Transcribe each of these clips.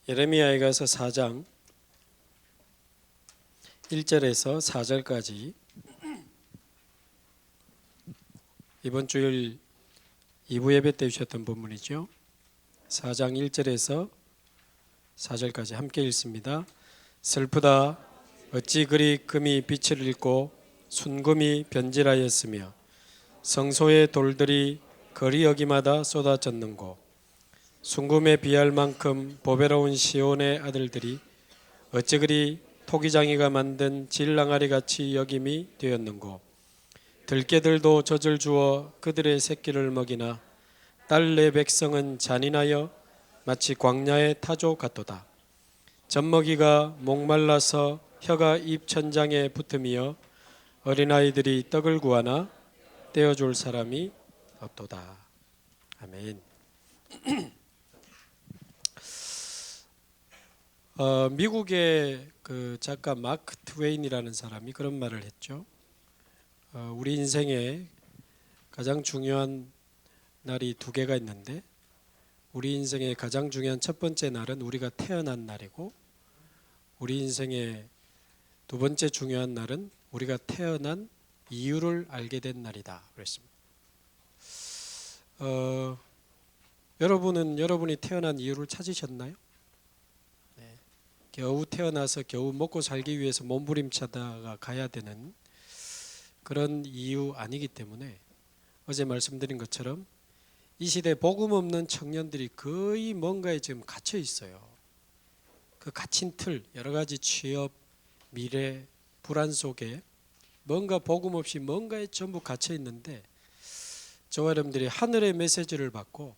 예레미야에 가서 4장 1절에서 4절까지 이번 주일 2부 예배 때 주셨던 본문이죠. 4장 1절에서 4절까지 함께 읽습니다. 슬프다 어찌 그리 금이 빛을 잃고 순금이 변질하였으며 성소의 돌들이 거리 여기마다 쏟아졌는고 순금에 비할 만큼 보배로운 시온의 아들들이 어찌 그리 토기장이가 만든 질랑아리 같이 여김이 되었는고 들깨들도 젖을 주어 그들의 새끼를 먹이나 딸 내 백성은 잔인하여 마치 광야의 타조 같도다. 젖먹이가 목말라서 혀가 입 천장에 붙으며 어린아이들이 떡을 구하나 떼어줄 사람이 없도다. 아멘. 미국의 그 작가 마크 트웨인이라는 사람이 그런 말을 했죠. 우리 인생에 가장 중요한 날이 두 개가 있는데 우리 인생의 가장 중요한 첫 번째 날은 우리가 태어난 날이고 우리 인생의 두 번째 중요한 날은 우리가 태어난 이유를 알게 된 날이다 그랬습니다. 여러분은 여러분이 태어난 이유를 찾으셨나요? 겨우 태어나서 겨우 먹고 살기 위해서 몸부림치다가 가야 되는 그런 이유 아니기 때문에 어제 말씀드린 것처럼 이 시대 복음 없는 청년들이 거의 뭔가에 지금 갇혀 있어요. 그 갇힌 틀, 여러 가지 취업, 미래, 불안 속에 뭔가 복음 없이 뭔가에 전부 갇혀 있는데 저와 여러분들이 하늘의 메시지를 받고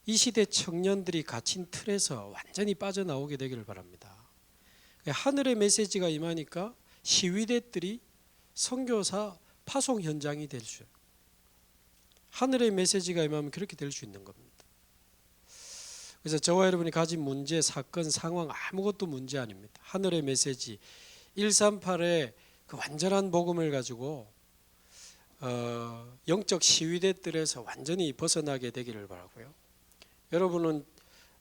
이 시대 청년들이 갇힌 틀에서 완전히 빠져나오게 되기를 바랍니다. 하늘의 메시지가 임하니까 시위대들이 선교사 파송 현장이 될 수, 하늘의 메시지가 임하면 그렇게 될 수 있는 겁니다. 그래서 저와 여러분이 가진 문제, 사건, 상황 아무것도 문제 아닙니다. 하늘의 메시지 138의 그 완전한 복음을 가지고 영적 시위대들에서 완전히 벗어나게 되기를 바라고요. 여러분은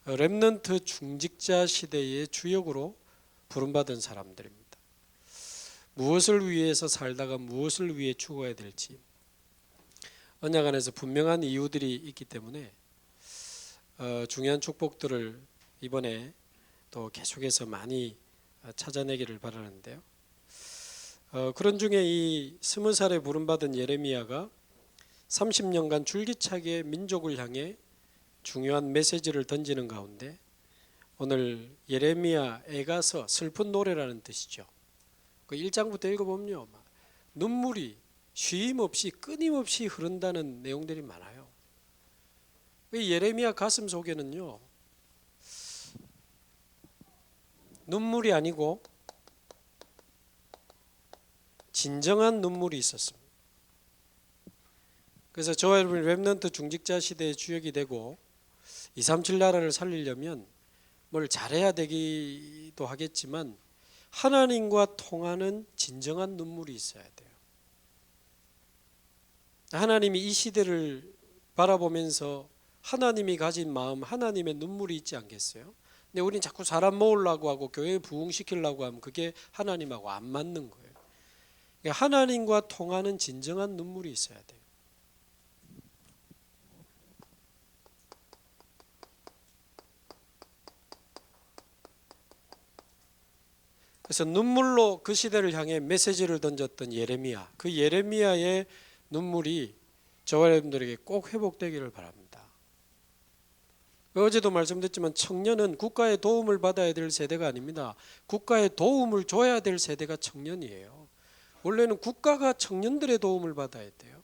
렘넌트 중직자 시대의 주역으로 부름받은 사람들입니다. 무엇을 위해서 살다가 무엇을 위해 죽어야 될지 언약 안에서 분명한 이유들이 있기 때문에 중요한 축복들을 이번에 또 계속해서 많이 찾아내기를 바라는데요. 그런 중에 이 20살에 부름받은 예레미야가 30년간 줄기차게 민족을 향해 중요한 메시지를 던지는 가운데 오늘 예레미야 애가서 슬픈 노래라는 뜻이죠. 그 1장부터 읽어보면요, 눈물이 쉼 없이 끊임없이 흐른다는 내용들이 많아요. 예레미야 가슴 속에는요 눈물이 아니고 진정한 눈물이 있었습니다. 그래서 저와 여러분이 렘넌트 중직자 시대의 주역이 되고 237 나라를 살리려면 뭘 잘해야 되기도 하겠지만 하나님과 통하는 진정한 눈물이 있어야 돼요. 하나님이 이 시대를 바라보면서 하나님이 가진 마음, 하나님의 눈물이 있지 않겠어요? 근데 우리는 자꾸 사람 모으려고 하고 교회 부흥시키려고 하면 그게 하나님하고 안 맞는 거예요. 그러니까 하나님과 통하는 진정한 눈물이 있어야 돼요. 그래서 눈물로 그 시대를 향해 메시지를 던졌던 예레미야, 그 예레미야의 눈물이 저와 여러분들에게 꼭 회복되기를 바랍니다. 어제도 말씀드렸지만 청년은 국가의 도움을 받아야 될 세대가 아닙니다. 국가의 도움을 줘야 될 세대가 청년이에요. 원래는 국가가 청년들의 도움을 받아야 돼요.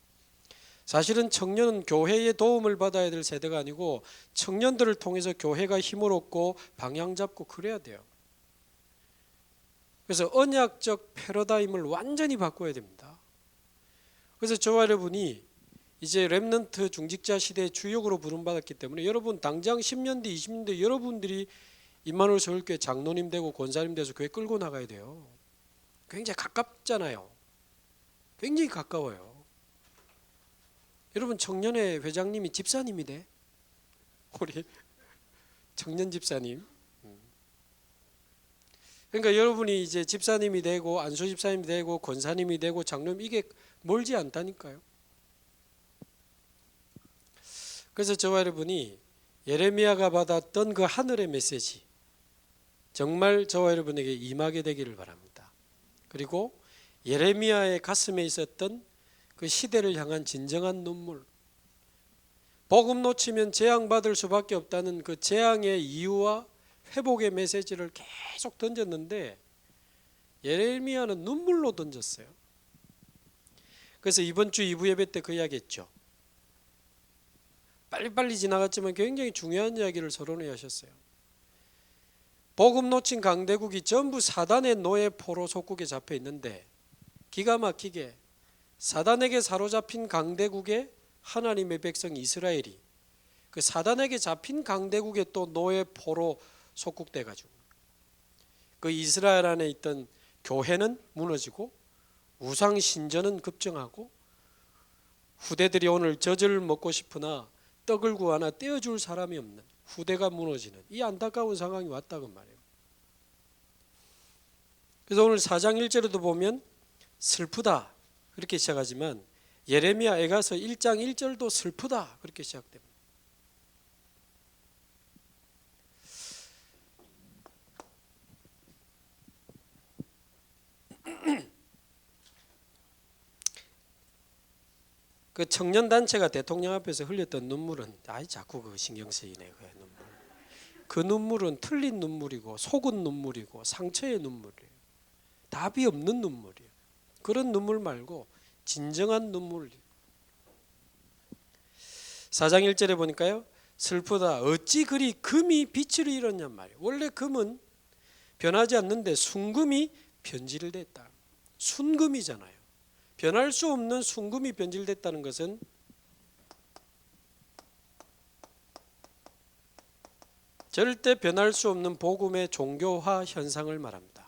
사실은 청년은 교회의 도움을 받아야 될 세대가 아니고 청년들을 통해서 교회가 힘을 얻고 방향 잡고 그래야 돼요. 그래서 언약적 패러다임을 완전히 바꿔야 됩니다. 그래서 저와 여러분이 이제 렘넌트 중직자 시대의 주역으로 부름받았기 때문에 여러분 당장 10년 뒤 20년 뒤 여러분들이 임마누엘 서울교회 장로님 되고 권사님 돼서 교회 끌고 나가야 돼요. 굉장히 가깝잖아요. 굉장히 가까워요. 여러분 청년회 회장님이 집사님이 돼. 우리 청년 집사님 그러니까 여러분이 이제 집사님이 되고 안수 집사님이 되고 권사님이 되고 장로님, 이게 멀지 않다니까요. 그래서 저와 여러분이 예레미야가 받았던 그 하늘의 메시지, 정말 저와 여러분에게 임하게 되기를 바랍니다. 그리고 예레미야의 가슴에 있었던 그 시대를 향한 진정한 눈물, 복음 놓치면 재앙받을 수밖에 없다는 그 재앙의 이유와 회복의 메시지를 계속 던졌는데 예레미야는 눈물로 던졌어요. 그래서 이번 주 2부 예배 때 그 이야기 했죠. 빨리빨리 지나갔지만 굉장히 중요한 이야기를 서론에 하셨어요. 복음 놓친 강대국이 전부 사단의 노예 포로 속국에 잡혀 있는데 기가 막히게 사단에게 사로잡힌 강대국에 하나님의 백성 이스라엘이 그 사단에게 잡힌 강대국에 또 노예 포로 속국돼 가지고 그 이스라엘 안에 있던 교회는 무너지고 우상 신전은 급증하고 후대들이 오늘 젖을 먹고 싶으나 떡을 구하나 떼어줄 사람이 없는 후대가 무너지는 이 안타까운 상황이 왔다고 말이에요. 그래서 오늘 4장 1절에도 보면 슬프다 그렇게 시작하지만 예레미야에 가서 1장 1절도 슬프다 그렇게 시작됩니다. 그 청년단체가 대통령 앞에서 흘렸던 눈물은 자꾸 그 신경 쓰이네. 그 눈물. 그 눈물은 틀린 눈물이고 속은 눈물이고 상처의 눈물이에요. 답이 없는 눈물이에요. 그런 눈물 말고 진정한 눈물. 4장 1절에 보니까요. 슬프다. 어찌 그리 금이 빛을 잃었냔 말이에요. 원래 금은 변하지 않는데 순금이 변질됐다. 순금이잖아요. 변할 수 없는 순금이 변질됐다는 것은 절대 변할 수 없는 복음의 종교화 현상을 말합니다.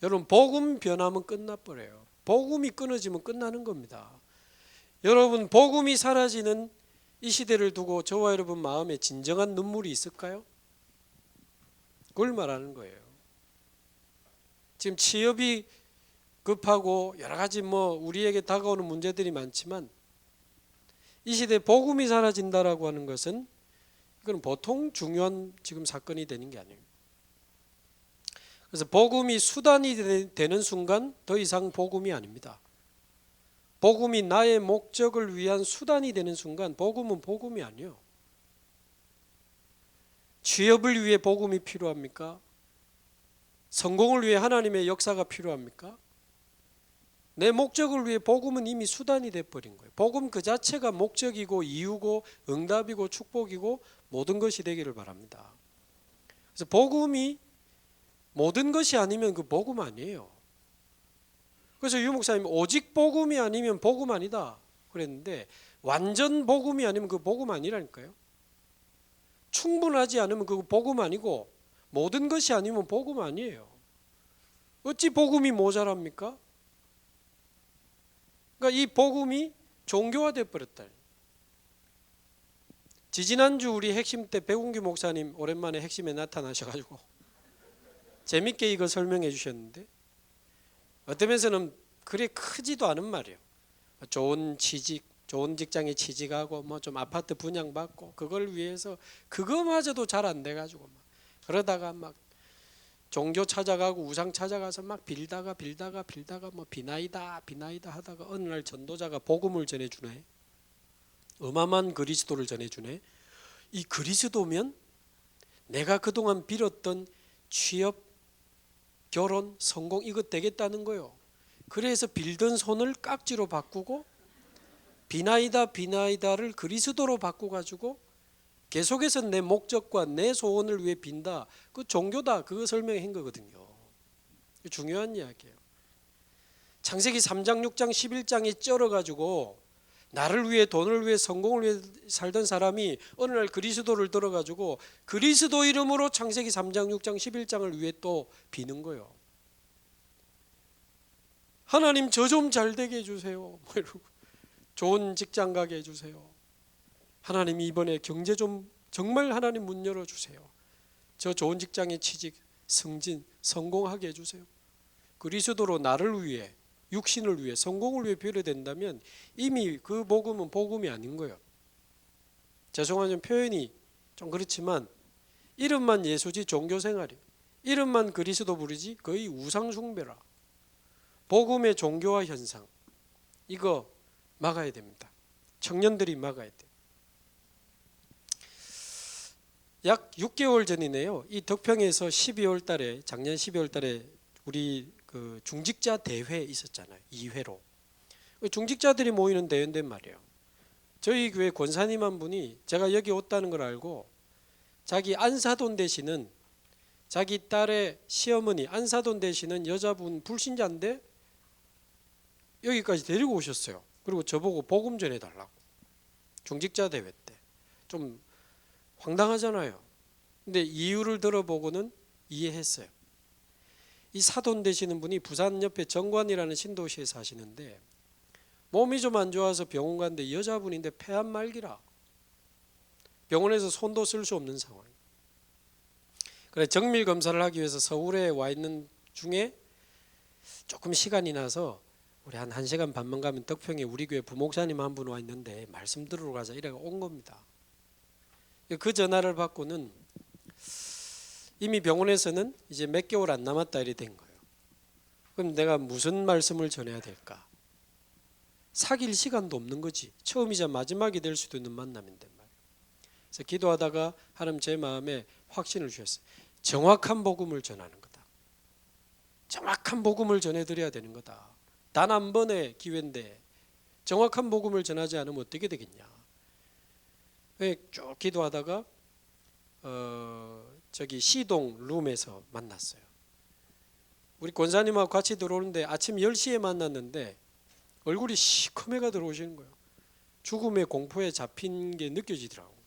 여러분, 복음 변하면 끝나버려요. 복음이 끊어지면 끝나는 겁니다. 여러분, 복음이 사라지는 이 시대를 두고 저와 여러분 마음에 진정한 눈물이 있을까요? 그걸 말하는 거예요. 지금 취업이 급하고 여러 가지 우리에게 다가오는 문제들이 많지만 이 시대에 복음이 사라진다라고 하는 것은 이건 보통 중요한 지금 사건이 되는 게 아니에요. 그래서 복음이 수단이 되는 순간 더 이상 복음이 아닙니다. 복음이 나의 목적을 위한 수단이 되는 순간 복음은 복음이 아니에요. 취업을 위해 복음이 필요합니까? 성공을 위해 하나님의 역사가 필요합니까? 내 목적을 위해 복음은 이미 수단이 돼버린 거예요. 복음 그 자체가 목적이고 이유고 응답이고 축복이고 모든 것이 되기를 바랍니다. 그래서 복음이 모든 것이 아니면 그 복음 아니에요. 그래서 유 목사님 오직 복음이 아니면 복음 아니다 그랬는데 완전 복음이 아니면 그 복음 아니라니까요. 충분하지 않으면 그 복음 아니고 모든 것이 아니면 복음 아니에요. 어찌 복음이 모자랍니까? 그러니까 이 복음이 종교화돼 버렸다. 지지난주 우리 핵심 때 백운규 목사님 오랜만에 핵심에 나타나셔가지고 재밌게 이거 설명해 주셨는데 어떤 면에서는 그리 크지도 않은 말이에요. 좋은 취직, 좋은 직장에 취직하고 좀 아파트 분양받고 그걸 위해서 그거마저도 잘 안 돼가지고 그러다가 막 종교 찾아가고 우상 찾아가서 막 빌다가 비나이다 하다가 어느 날 전도자가 복음을 전해주네. 어마어마한 그리스도를 전해주네. 이 그리스도면 내가 그동안 빌었던 취업, 결혼, 성공 이것 되겠다는 거예요. 그래서 빌던 손을 깍지로 바꾸고 비나이다를 그리스도로 바꿔가지고 계속해서 내 목적과 내 소원을 위해 빈다. 그 종교다. 그거 설명한 거거든요. 중요한 이야기예요. 창세기 3장, 6장, 11장이 쩔어가지고 나를 위해 돈을 위해 성공을 위해 살던 사람이 어느 날 그리스도를 들어가지고 그리스도 이름으로 창세기 3장, 6장, 11장을 위해 또 비는 거예요. 하나님 저 좀 잘 되게 해주세요. 이러고 좋은 직장 가게 해주세요. 하나님 이번에 경제 좀 정말 하나님 문 열어주세요. 저 좋은 직장에 취직 성공하게 해주세요. 그리스도로 나를 위해, 육신을 위해, 성공을 위해 배려된다면 이미 그 복음은 복음이 아닌 거예요. 죄송하지만 표현이 좀 그렇지만 이름만 예수지 종교생활이에요. 이름만 그리스도 부르지 거의 우상숭배라. 복음의 종교화 현상, 이거 막아야 됩니다. 청년들이 막아야 돼요. 약 6개월 전이네요. 이 덕평에서 12월 달에, 작년 12월 달에 우리 그 중직자 대회 있었잖아요. 2회로. 중직자들이 모이는 대회인데 말이에요. 저희 교회 권사님 한 분이 제가 여기 왔다는 걸 알고 자기 안사돈 되시는 자기 딸의 시어머니 안사돈 되시는 여자분 불신자인데 여기까지 데리고 오셨어요. 그리고 저보고 복음 전해달라고. 중직자 대회 때. 좀 황당하잖아요. 근데 이유를 들어보고는 이해했어요. 이 사돈 되시는 분이 부산 옆에 정관이라는 신도시에 사시는데 몸이 좀 안 좋아서 병원 갔는데 여자분인데 폐암 말기라. 병원에서 손도 쓸 수 없는 상황. 그래 정밀 검사를 하기 위해서 서울에 와 있는 중에 조금 시간이 나서 우리 한 1시간 반만 가면 덕평에 우리 교회 부목사님 한 분 와 있는데 말씀 들으러 가자 이래가 온 겁니다. 그 전화를 받고는 이미 병원에서는 이제 몇 개월 안 남았다 이래 된 거예요. 그럼 내가 무슨 말씀을 전해야 될까? 사귈 시간도 없는 거지. 처음이자 마지막이 될 수도 있는 만남인데 말이에요. 그래서 기도하다가 하나님 제 마음에 확신을 주셨어요. 정확한 복음을 전하는 거다. 정확한 복음을 전해드려야 되는 거다. 단 한 번의 기회인데 정확한 복음을 전하지 않으면 어떻게 되겠냐. 쭉 기도하다가 저기 시동 룸에서 만났어요. 우리 권사님하고 같이 들어오는데 아침 10시에 만났는데 얼굴이 시커매가 들어오시는 거예요. 죽음의 공포에 잡힌 게 느껴지더라고요.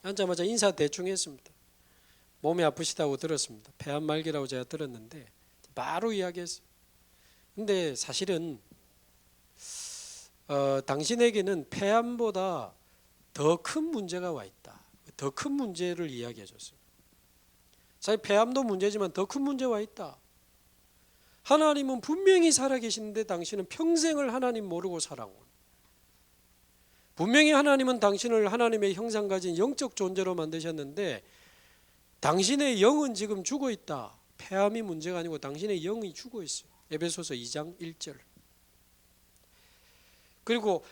앉자마자 인사 대충 했습니다. 몸이 아프시다고 들었습니다. 폐암 말기라고 제가 들었는데 바로 이야기했어요. 근데 사실은 당신에게는 폐암보다 더 큰 문제가 와 있다. 더 큰 문제를 이야기해 줬어요. 사실 폐암도 문제지만 더 큰 문제가 와 있다. 하나님은 분명히 살아계시는데 당신은 평생을 하나님 모르고 살아온. 분명히 하나님은 당신을 하나님의 형상 가진 영적 존재로 만드셨는데 당신의 영은 지금 죽어 있다. 폐암이 문제가 아니고 당신의 영이 죽어 있어요. 에베소서 2장 1절. 그리고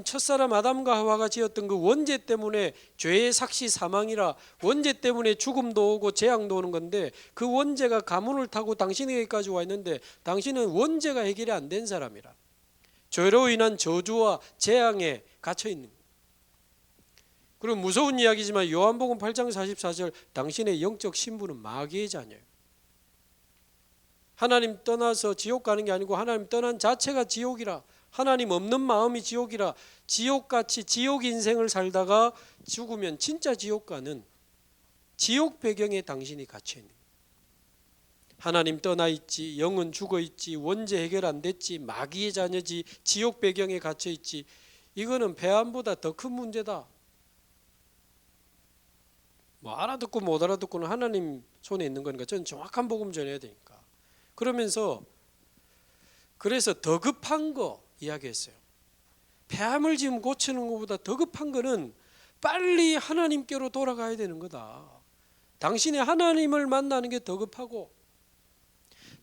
첫사람 아담과 하와가 지었던 그 원죄 때문에 죄의 삭시 사망이라 원죄 때문에 죽음도 오고 재앙도 오는 건데 그 원죄가 가문을 타고 당신에게까지 와 있는데 당신은 원죄가 해결이 안 된 사람이라 죄로 인한 저주와 재앙에 갇혀 있는 거예요. 그리고 무서운 이야기지만 요한복음 8장 44절 당신의 영적 신분은 마귀의 자녀예요. 하나님 떠나서 지옥 가는 게 아니고 하나님 떠난 자체가 지옥이라 하나님 없는 마음이 지옥이라 지옥같이 지옥 인생을 살다가 죽으면 진짜 지옥 가는 지옥 배경에 당신이 갇혀 있는 거예요. 하나님 떠나 있지, 영은 죽어 있지, 원죄 해결 안 됐지, 마귀의 자녀지, 지옥 배경에 갇혀 있지. 이거는 폐암보다 더 큰 문제다. 뭐 알아듣고 못 알아듣고는 하나님 손에 있는 거니까 저는 정확한 복음 전해야 되니까. 그러면서 그래서 더 급한 거 이야기했어요. 폐암을 지금 고치는 것보다 더 급한 거는 빨리 하나님께로 돌아가야 되는 거다. 당신의 하나님을 만나는 게 더 급하고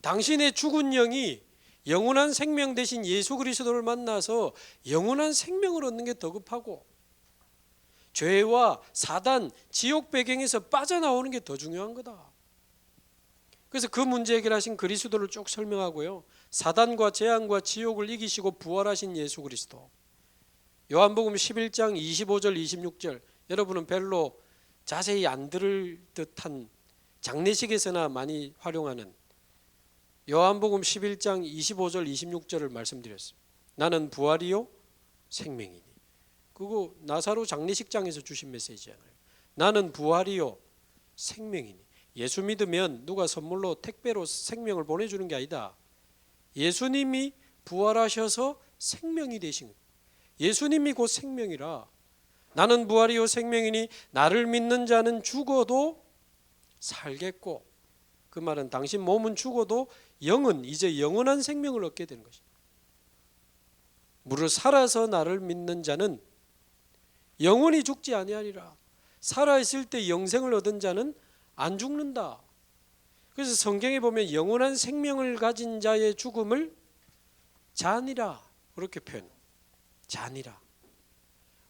당신의 죽은 영이 영원한 생명 대신 예수 그리스도를 만나서 영원한 생명을 얻는 게 더 급하고 죄와 사단, 지옥 배경에서 빠져나오는 게 더 중요한 거다. 그래서 그 문제 해결하신 그리스도를 쭉 설명하고요. 사단과 재앙과 지옥을 이기시고 부활하신 예수 그리스도. 요한복음 11장 25절 26절 여러분은 별로 자세히 안 들을 듯한 장례식에서나 많이 활용하는 요한복음 11장 25절 26절을 말씀드렸습니다. 나는 부활이요 생명이니. 그거 나사로 장례식장에서 주신 메시지잖아요. 나는 부활이요 생명이니. 예수 믿으면 누가 선물로 택배로 생명을 보내주는 게 아니다. 예수님이 부활하셔서 생명이 되신 거예요. 예수님이 곧 생명이라 나는 부활이요 생명이니 나를 믿는 자는 죽어도 살겠고, 그 말은 당신 몸은 죽어도 영은 이제 영원한 생명을 얻게 되는 것입니다. 무릇 살아서 나를 믿는 자는 영원히 죽지 아니하리라. 살아있을 때 영생을 얻은 자는 안 죽는다. 그래서 성경에 보면 영원한 생명을 가진 자의 죽음을 잔이라 그렇게 표현. 잔이라.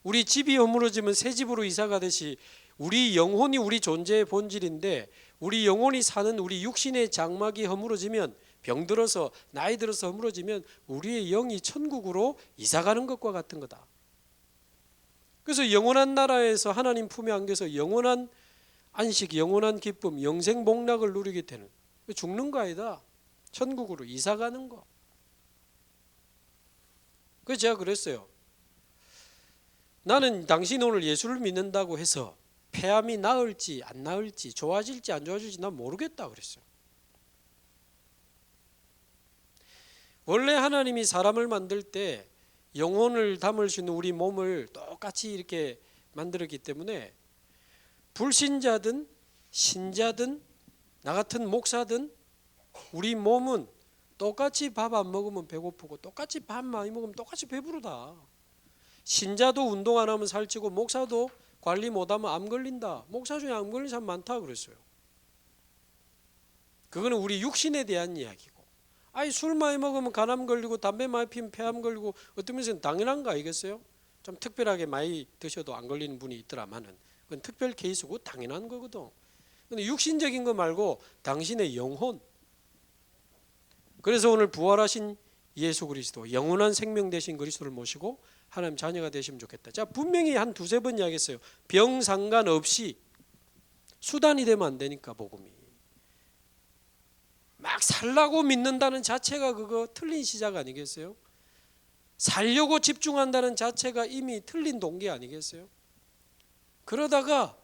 우리 집이 허물어지면 새 집으로 이사 가듯이 우리 영혼이 우리 존재의 본질인데, 우리 영혼이 사는 우리 육신의 장막이 허물어지면, 병들어서 나이 들어서 허물어지면 우리의 영이 천국으로 이사 가는 것과 같은 거다. 그래서 영원한 나라에서 하나님 품에 안겨서 영원한 안식, 영원한 기쁨, 영생 복락을 누리게 되는, 죽는 거 아니다. 천국으로 이사 가는 거. 그래서 제가 그랬어요. 나는 당신 오늘 예수를 믿는다고 해서 폐암이 나을지 안 나을지, 좋아질지 안 좋아질지 난 모르겠다 그랬어요. 원래 하나님이 사람을 만들 때 영혼을 담을 수 있는 우리 몸을 똑같이 이렇게 만들었기 때문에 불신자든 신자든 나 같은 목사든 우리 몸은 똑같이 밥 안 먹으면 배고프고 똑같이 밥 많이 먹으면 똑같이 배부르다. 신자도 운동 안 하면 살찌고 목사도 관리 못하면 암 걸린다. 목사 중에 암 걸린 사람 많다 그랬어요. 그거는 우리 육신에 대한 이야기고, 아니 술 많이 먹으면 간암 걸리고 담배 많이 피면 폐암 걸리고 어떤 면에서는 당연한 거 아니겠어요? 좀 특별하게 많이 드셔도 안 걸리는 분이 있더라마는 그건 특별 케이스고 당연한 거거든. 근데 육신적인 거 말고 당신의 영혼. 그래서 오늘 부활하신 예수 그리스도, 영원한 생명 되신 그리스도를 모시고 하나님 자녀가 되시면 좋겠다. 자, 분명히 한 두세 번 이야기했어요. 병 상관없이 수단이 되면 안 되니까 복음이. 막 살라고 믿는다는 자체가 그거 틀린 시작 아니겠어요? 살려고 집중한다는 자체가 이미 틀린 동기 아니겠어요? 그러다가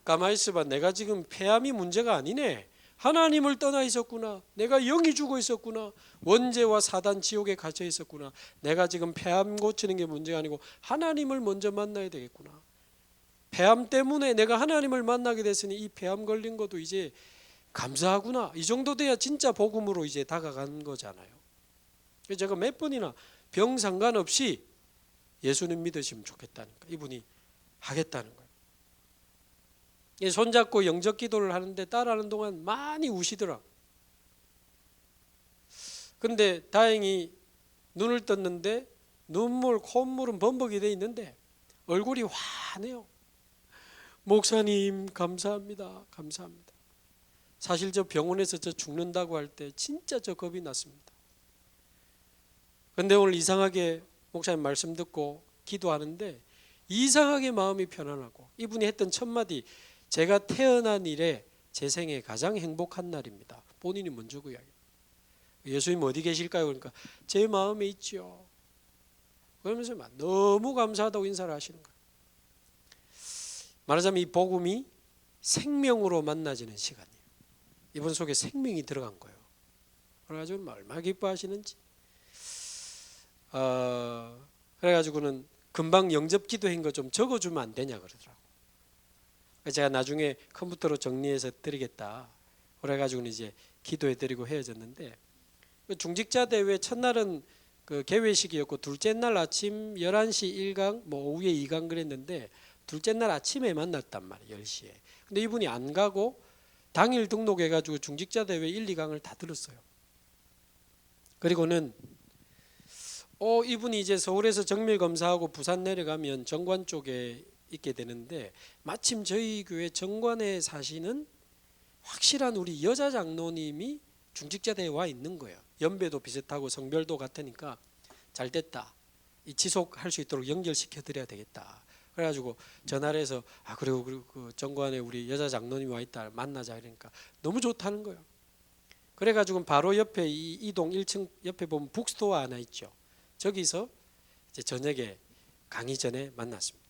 가만히 있어봐. 내가 지금 폐암이 문제가 아니네. 하나님을 떠나 있었구나. 내가 영이 죽어 있었구나. 원죄와 사단 지옥에 갇혀 있었구나. 내가 지금 폐암 고치는 게 문제가 아니고 하나님을 먼저 만나야 되겠구나. 폐암 때문에 내가 하나님을 만나게 됐으니 이 폐암 걸린 것도 이제 감사하구나. 이 정도 돼야 진짜 복음으로 이제 다가간 거잖아요. 그래서 제가 몇 번이나 병 상관없이 예수님 믿으시면 좋겠다니까 이분이 하겠다는 거예요. 손잡고 영접 기도를 하는데 따라하는 동안 많이 우시더라. 근데 다행히 눈을 떴는데 눈물, 콧물은 범벅이 돼 있는데 얼굴이 환해요. 목사님 감사합니다. 감사합니다. 사실 저 병원에서 저 죽는다고 할 때 진짜 저 겁이 났습니다. 근데 오늘 이상하게 목사님 말씀 듣고 기도하는데 이상하게 마음이 편안하고, 이분이 했던 첫 마디, 제가 태어난 이래 제 생에 가장 행복한 날입니다. 본인이 먼저 그 이야기. 예수님 어디 계실까요? 그러니까 제 마음에 있죠. 그러면서 너무 감사하다고 인사를 하시는 거예요. 말하자면 이 복음이 생명으로 만나지는 시간이에요. 이분 속에 생명이 들어간 거예요. 그래가지고 얼마나 기뻐하시는지. 그래가지고는 금방 영접 기도한 거 좀 적어주면 안 되냐 그러더라고. 제가 나중에 컴퓨터로 정리해서 드리겠다. 그래가지고는 이제 기도해드리고 헤어졌는데, 중직자 대회 첫날은 그 개회식이었고 둘째 날 아침 11시 1강, 뭐 오후에 2강 그랬는데 둘째 날 아침에 만났단 말이에요. 10시에. 근데 이분이 안 가고 당일 등록해가지고 중직자 대회 1, 2강을 다 들었어요. 그리고는 이분이 이제 서울에서 정밀 검사하고 부산 내려가면 정관 쪽에 있게 되는데, 마침 저희 교회 정관에 사시는 확실한 우리 여자 장로님이 중직자대에 와 있는 거예요. 연배도 비슷하고 성별도 같으니까 잘 됐다. 이 지속할 수 있도록 연결시켜 드려야 되겠다. 그래가지고 전화를 해서 그리고 그 정관에 우리 여자 장로님이 와 있다, 만나자. 그러니까 너무 좋다는 거예요. 그래가지고 바로 옆에 이 동 1층 옆에 보면 북스토어 하나 있죠. 저기서 이제 저녁에 강의 전에 만났습니다.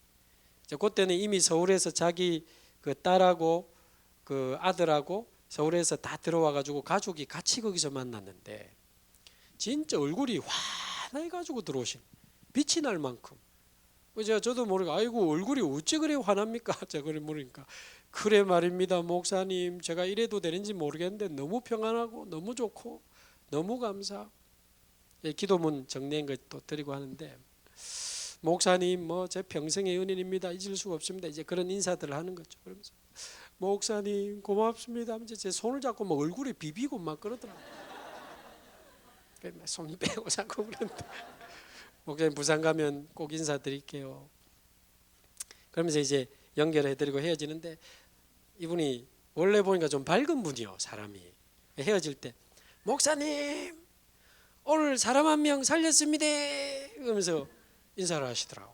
그때는 이미 서울에서 자기 그 딸하고 그 아들하고 서울에서 다 들어와 가지고 가족이 같이 거기서 만났는데, 진짜 얼굴이 환해 가지고 들어오신, 빛이 날 만큼. 저도 모르고 아이고 얼굴이 어째 그래 환합니까? 제가 그래 모르니까 그래 말입니다 목사님, 제가 이래도 되는지 모르겠는데 너무 평안하고 너무 좋고 너무 감사. 예, 기도문 정리한 것도 드리고 하는데, 목사님 뭐 제 평생의 은인입니다, 잊을 수가 없습니다, 이제 그런 인사들을 하는 거죠. 그러면서 목사님 고맙습니다 하면서 제 손을 잡고 막 얼굴에 비비고 막 그러더라고요. 손 빼고 자꾸 그러는데 목사님 부산 가면 꼭 인사드릴게요. 그러면서 이제 연결해드리고 헤어지는데, 이분이 원래 보니까 좀 밝은 분이요, 사람이. 헤어질 때 목사님 오늘 사람 한 명 살렸습니다 그러면서 인사를 하시더라고.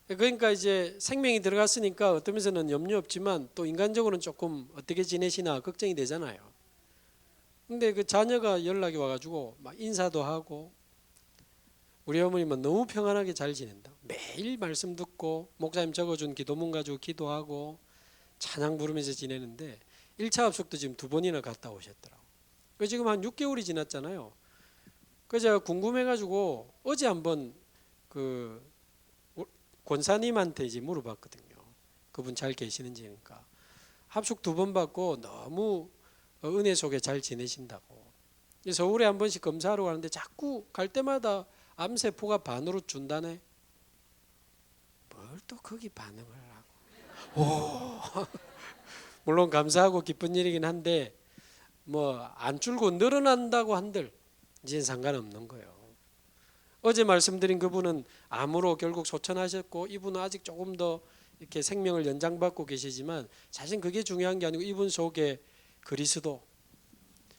그러니까 이제 생명이 들어갔으니까 어떤 면에서는 염려 없지만 또 인간적으로는 조금 어떻게 지내시나 걱정이 되잖아요. 근데 그 자녀가 연락이 와가지고 막 인사도 하고, 우리 어머님은 너무 평안하게 잘 지낸다, 매일 말씀 듣고 목사님 적어준 기도문 가지고 기도하고 찬양 부르면서 지내는데 1차 합숙도 지금 2번이나 갔다 오셨더라고. 지금 한 6개월이 지났잖아요. 그래서 제가 궁금해가지고 어제 한번 그 권사님한테 이제 물어봤거든요. 그분 잘 계시는지. 그러니까 합숙 2번 받고 너무 은혜 속에 잘 지내신다고. 서울에 한 번씩 검사하러 가는데 자꾸 갈 때마다 암세포가 반으로 준다네. 뭘 또 거기 반응을 하고. 오. 물론 감사하고 기쁜 일이긴 한데 뭐 안 줄고 늘어난다고 한들 이제는 상관없는 거예요. 어제 말씀드린 그분은 암으로 결국 소천하셨고, 이분은 아직 조금 더 이렇게 생명을 연장받고 계시지만 사실 그게 중요한 게 아니고 이분 속에 그리스도,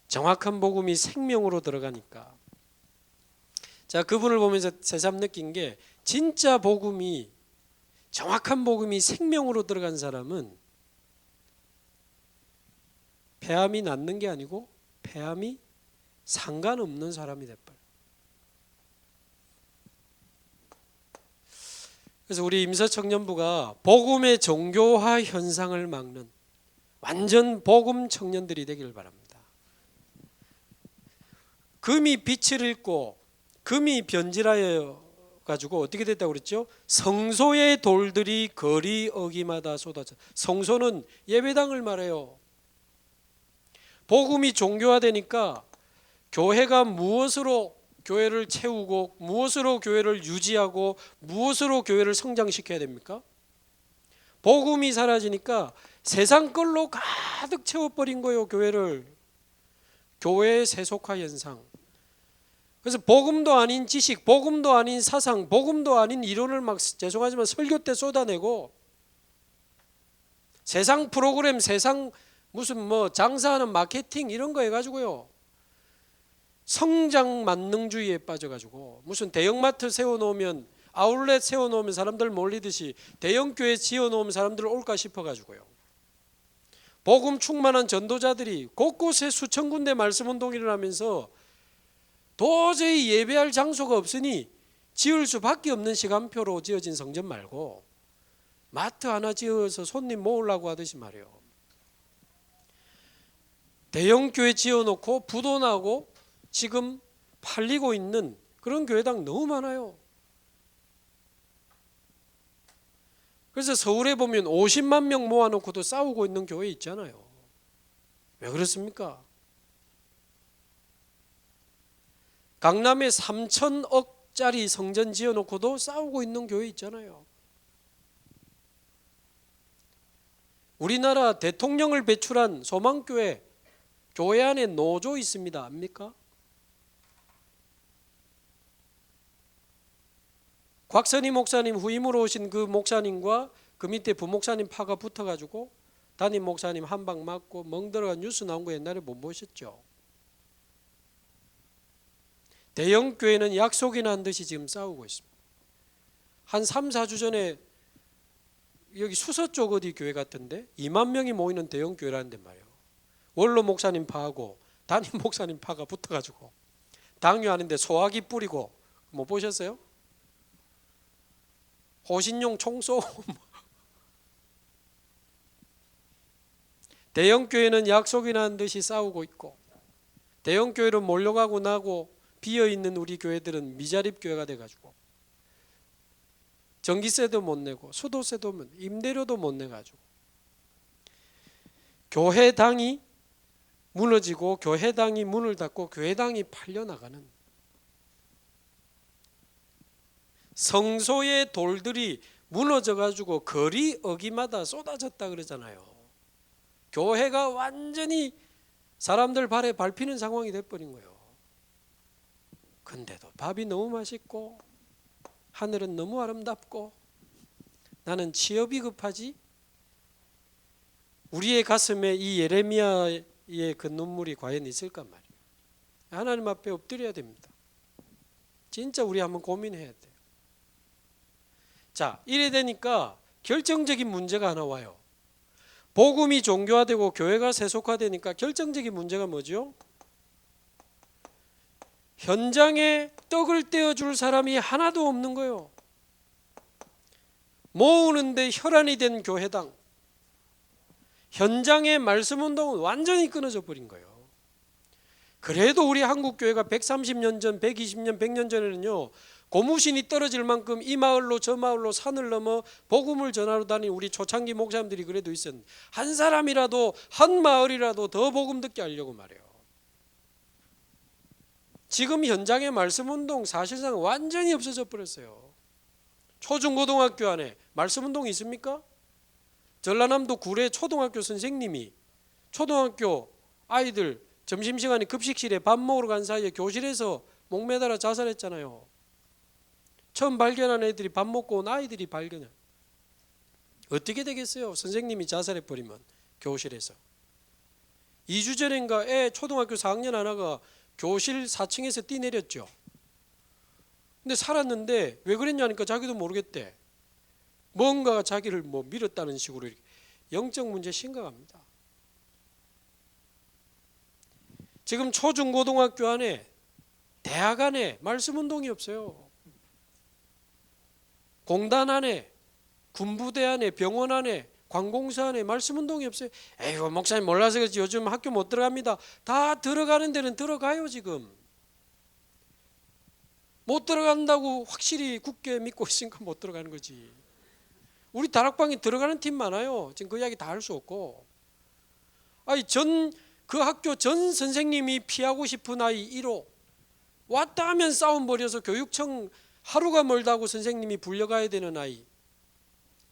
정확한 복음이 생명으로 들어가니까. 자, 그분을 보면서 새삼 느낀 게, 진짜 복음이, 정확한 복음이 생명으로 들어간 사람은 폐암이 낫는 게 아니고 폐암이 상관없는 사람이 돼버려요. 그래서 우리 임서청년부가 복음의 종교화 현상을 막는 완전 복음 청년들이 되기를 바랍니다. 금이 빛을 잃고 금이 변질하여 가지고 어떻게 됐다고 그랬죠? 성소의 돌들이 거리 어기마다 쏟아져. 성소는 예배당을 말해요. 복음이 종교화되니까 교회가 무엇으로 교회를 채우고 무엇으로 교회를 유지하고 무엇으로 교회를 성장시켜야 됩니까? 복음이 사라지니까 세상 걸로 가득 채워버린 거예요, 교회를. 교회의 세속화 현상. 그래서 복음도 아닌 지식, 복음도 아닌 사상, 복음도 아닌 이론을 막, 죄송하지만 설교 때 쏟아내고, 세상 프로그램, 세상 무슨 뭐 장사하는 마케팅 이런 거 해가지고요, 성장 만능주의에 빠져가지고 무슨 대형마트 세워놓으면, 아울렛 세워놓으면 사람들 몰리듯이 대형교회 지어놓으면 사람들 올까 싶어가지고요, 복음 충만한 전도자들이 곳곳에 수천 군데 말씀운동이 일어나면서 도저히 예배할 장소가 없으니 지을 수밖에 없는 시간표로 지어진 성전 말고 마트 하나 지어서 손님 모으려고 하듯이 말이에요, 대형교회 지어놓고 부도 나고 지금 팔리고 있는 그런 교회당 너무 많아요. 그래서 서울에 보면 50만 명 모아놓고도 싸우고 있는 교회 있잖아요. 왜 그렇습니까? 강남에 3천억짜리 성전 지어놓고도 싸우고 있는 교회 있잖아요. 우리나라 대통령을 배출한 소망교회, 교회 안에 노조 있습니다. 압니까? 곽선희 목사님 후임으로 오신 그 목사님과 그 밑에 부목사님 파가 붙어가지고 담임 목사님 한 방 맞고 멍들어가 뉴스 나온 거 옛날에 못 보셨죠? 대형 교회는 약속이나 한 듯이 지금 싸우고 있습니다. 한 3, 4주 전에 여기 수서 쪽 어디 교회 같은데 2만 명이 모이는 대형 교회라는데 말이에요, 원로 목사님 파하고 담임 목사님 파가 붙어가지고 당뇨하는데 소화기 뿌리고, 못 보셨어요? 호신용 총 쏘고. 대형 교회는 약속이나 한 듯이 싸우고 있고, 대형 교회로 몰려가고 나고 비어있는 우리 교회들은 미자립 교회가 돼가지고 전기세도 못 내고 수도세도 못 내고 임대료도 못 내가지고 교회당이 무너지고 교회당이 문을 닫고 교회당이 팔려나가는, 성소의 돌들이 무너져가지고 거리 어귀마다 쏟아졌다 그러잖아요. 교회가 완전히 사람들 발에 밟히는 상황이 돼버린 거예요. 근데도 밥이 너무 맛있고 하늘은 너무 아름답고 나는 취업이 급하지? 우리의 가슴에 이 예레미야의 그 눈물이 과연 있을까 말이에요. 하나님 앞에 엎드려야 됩니다. 진짜 우리 한번 고민해야 돼요. 자, 이래 되니까 결정적인 문제가 하나 와요. 복음이 종교화되고 교회가 세속화되니까 결정적인 문제가 뭐죠? 현장에 떡을 떼어줄 사람이 하나도 없는 거예요. 모으는데 혈안이 된 교회당, 현장의 말씀 운동은 완전히 끊어져 버린 거예요. 그래도 우리 한국 교회가 130년 전, 120년, 100년 전에는요, 고무신이 떨어질 만큼 이 마을로 저 마을로 산을 넘어 복음을 전하러 다닌 우리 초창기 목사님들이 그래도 있었는데, 한 사람이라도 한 마을이라도 더 복음 듣게 하려고 말해요. 지금 현장의 말씀 운동 사실상 완전히 없어져 버렸어요. 초중고등학교 안에 말씀 운동이 있습니까? 전라남도 구례 초등학교 선생님이 초등학교 아이들 점심시간에 급식실에 밥 먹으러 간 사이에 교실에서 목매달아 자살했잖아요. 처음 발견한 애들이 밥 먹고 온 아이들이 발견해. 어떻게 되겠어요? 선생님이 자살해버리면 교실에서. 2주 전인가 초등학교 4학년 하나가 교실 4층에서 뛰내렸죠. 근데 살았는데 왜 그랬냐니까 자기도 모르겠대. 뭔가가 자기를 밀었다는 식으로. 이렇게 영적 문제 심각합니다. 지금 초중고등학교 안에 대학 안에 말씀 운동이 없어요. 공단 안에, 군부대 안에, 병원 안에, 관공서 안에 말씀 운동이 없어요. 에이구 목사님 몰라서 그렇지 요즘 학교 못 들어갑니다. 다 들어가는 데는 들어가요. 지금 못 들어간다고 확실히 굳게 믿고 있으니까 못 들어가는 거지. 우리 다락방에 들어가는 팀 많아요. 지금 그 이야기 다 할 수 없고. 아니 그 학교 전 선생님이 피하고 싶은 아이 1호 왔다 하면 싸움 벌여서 교육청 하루가 멀다고 선생님이 불려가야 되는 아이,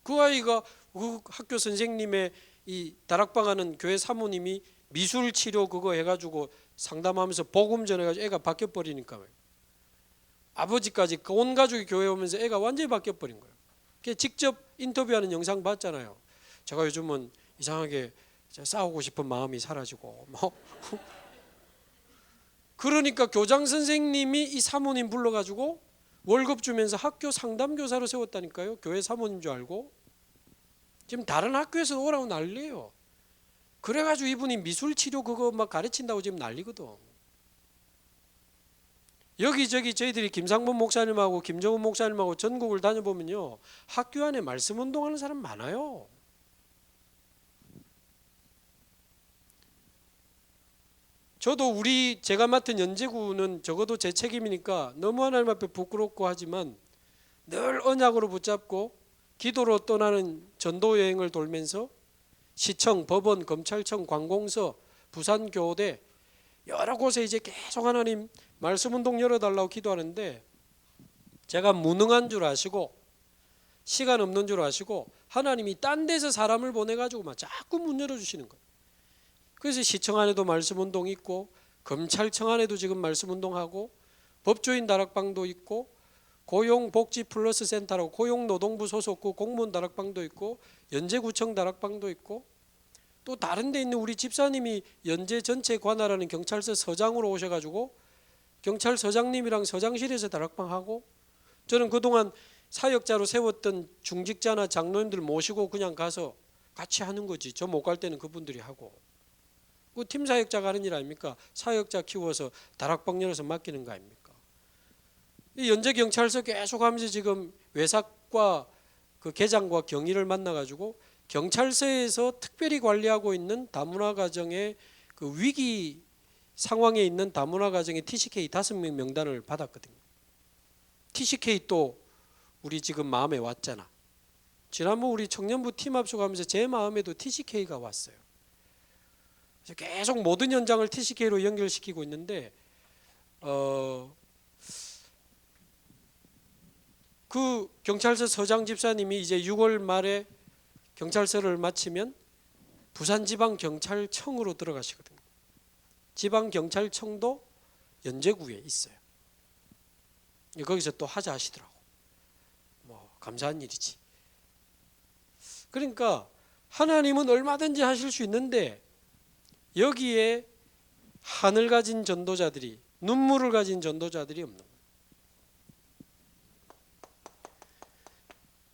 그 아이가 그 학교 선생님의 이 다락방 하는 교회 사모님이 미술 치료 그거 해가지고 상담하면서 복음 전해가지고 애가 바뀌어버리니까 아버지까지 온 가족이 교회 오면서 애가 완전히 바뀌어버린 거예요. 직접 인터뷰하는 영상 봤잖아요. 제가 요즘은 이상하게 싸우고 싶은 마음이 사라지고 그러니까 교장 선생님이 이 사모님 불러가지고 월급 주면서 학교 상담교사로 세웠다니까요. 교회 사모님 줄 알고. 지금 다른 학교에서 오라고 난리예요. 그래가지고 이분이 미술치료 그거 막 가르친다고 지금 난리거든. 여기저기 저희들이 김상범 목사님하고 김정은 목사님하고 전국을 다녀보면요, 학교 안에 말씀 운동하는 사람 많아요. 저도 제가 맡은 연제구는 적어도 제 책임이니까 너무 하나님 앞에 부끄럽고 하지만 늘 언약으로 붙잡고 기도로 떠나는 전도 여행을 돌면서 시청, 법원, 검찰청, 관공서, 부산교대 여러 곳에 이제 계속 하나님 말씀 운동 열어달라고 기도하는데, 제가 무능한 줄 아시고 시간 없는 줄 아시고 하나님이 딴 데서 사람을 보내가지고 막 자꾸 문 열어주시는 거예요. 그래서 시청 안에도 말씀 운동 있고 검찰청 안에도 지금 말씀 운동하고 법조인 다락방도 있고 고용복지 플러스 센터라고 고용노동부 소속구 공무원 다락방도 있고 연제구청 다락방도 있고, 또 다른 데 있는 우리 집사님이 연제 전체 관할하는 경찰서 서장으로 오셔가지고 경찰서장님이랑 서장실에서 다락방하고, 저는 그동안 사역자로 세웠던 중직자나 장로님들 모시고 그냥 가서 같이 하는 거지. 저 못 갈 때는 그분들이 하고. 그 팀 사역자가 하는 일 아닙니까? 사역자 키워서 다락방 열어서 맡기는 거 아닙니까? 이 연제경찰서 계속 하면서 지금 외삭과 그 계장과 경위를 만나가지고 경찰서에서 특별히 관리하고 있는 다문화 가정의 그 위기 상황에 있는 다문화 가정의 TCK 5명 명단을 받았거든요. TCK 또 우리 지금 마음에 왔잖아. 지난번 우리 청년부 팀 합숙하면서 제 마음에도 TCK가 왔어요. 그래서 계속 모든 현장을 TCK로 연결시키고 있는데 그 경찰서 서장 집사님이 이제 6월 말에 경찰서를 마치면 부산지방경찰청으로 들어가시거든요. 지방경찰청도 연제구에 있어요. 거기서 또 하자 하시더라고. 뭐 감사한 일이지. 그러니까 하나님은 얼마든지 하실 수 있는데 여기에 한을 가진 전도자들이, 눈물을 가진 전도자들이 없는 거예요.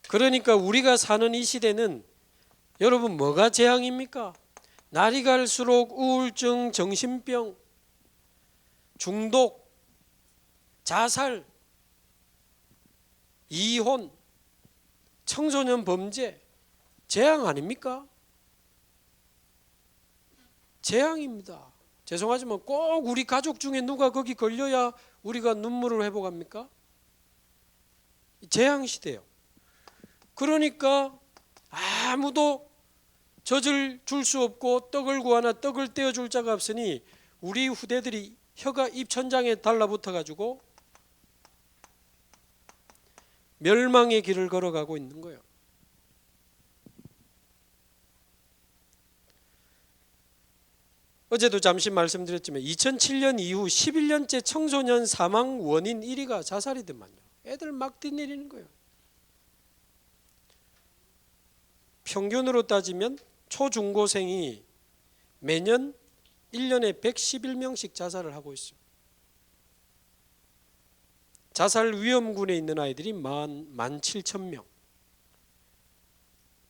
그러니까 우리가 사는 이 시대는 여러분 뭐가 재앙입니까? 날이 갈수록 우울증, 정신병, 중독, 자살, 이혼, 청소년 범죄, 재앙 아닙니까? 재앙입니다. 죄송하지만 꼭 우리 가족 중에 누가 거기 걸려야 우리가 눈물을 회복합니까? 재앙 시대예요. 그러니까 아무도 젖을 줄 수 없고 떡을 구하나 떡을 떼어줄 자가 없으니 우리 후대들이 혀가 입천장에 달라붙어 가지고 멸망의 길을 걸어가고 있는 거예요. 어제도 잠시 말씀드렸지만 2007년 이후 11년째 청소년 사망 원인 1위가 자살이더만요. 애들 막 뛰내리는 거예요. 평균으로 따지면 초중고생이 매년 1년에 111명씩 자살을 하고 있어요. 자살 위험군에 있는 아이들이 17,000명.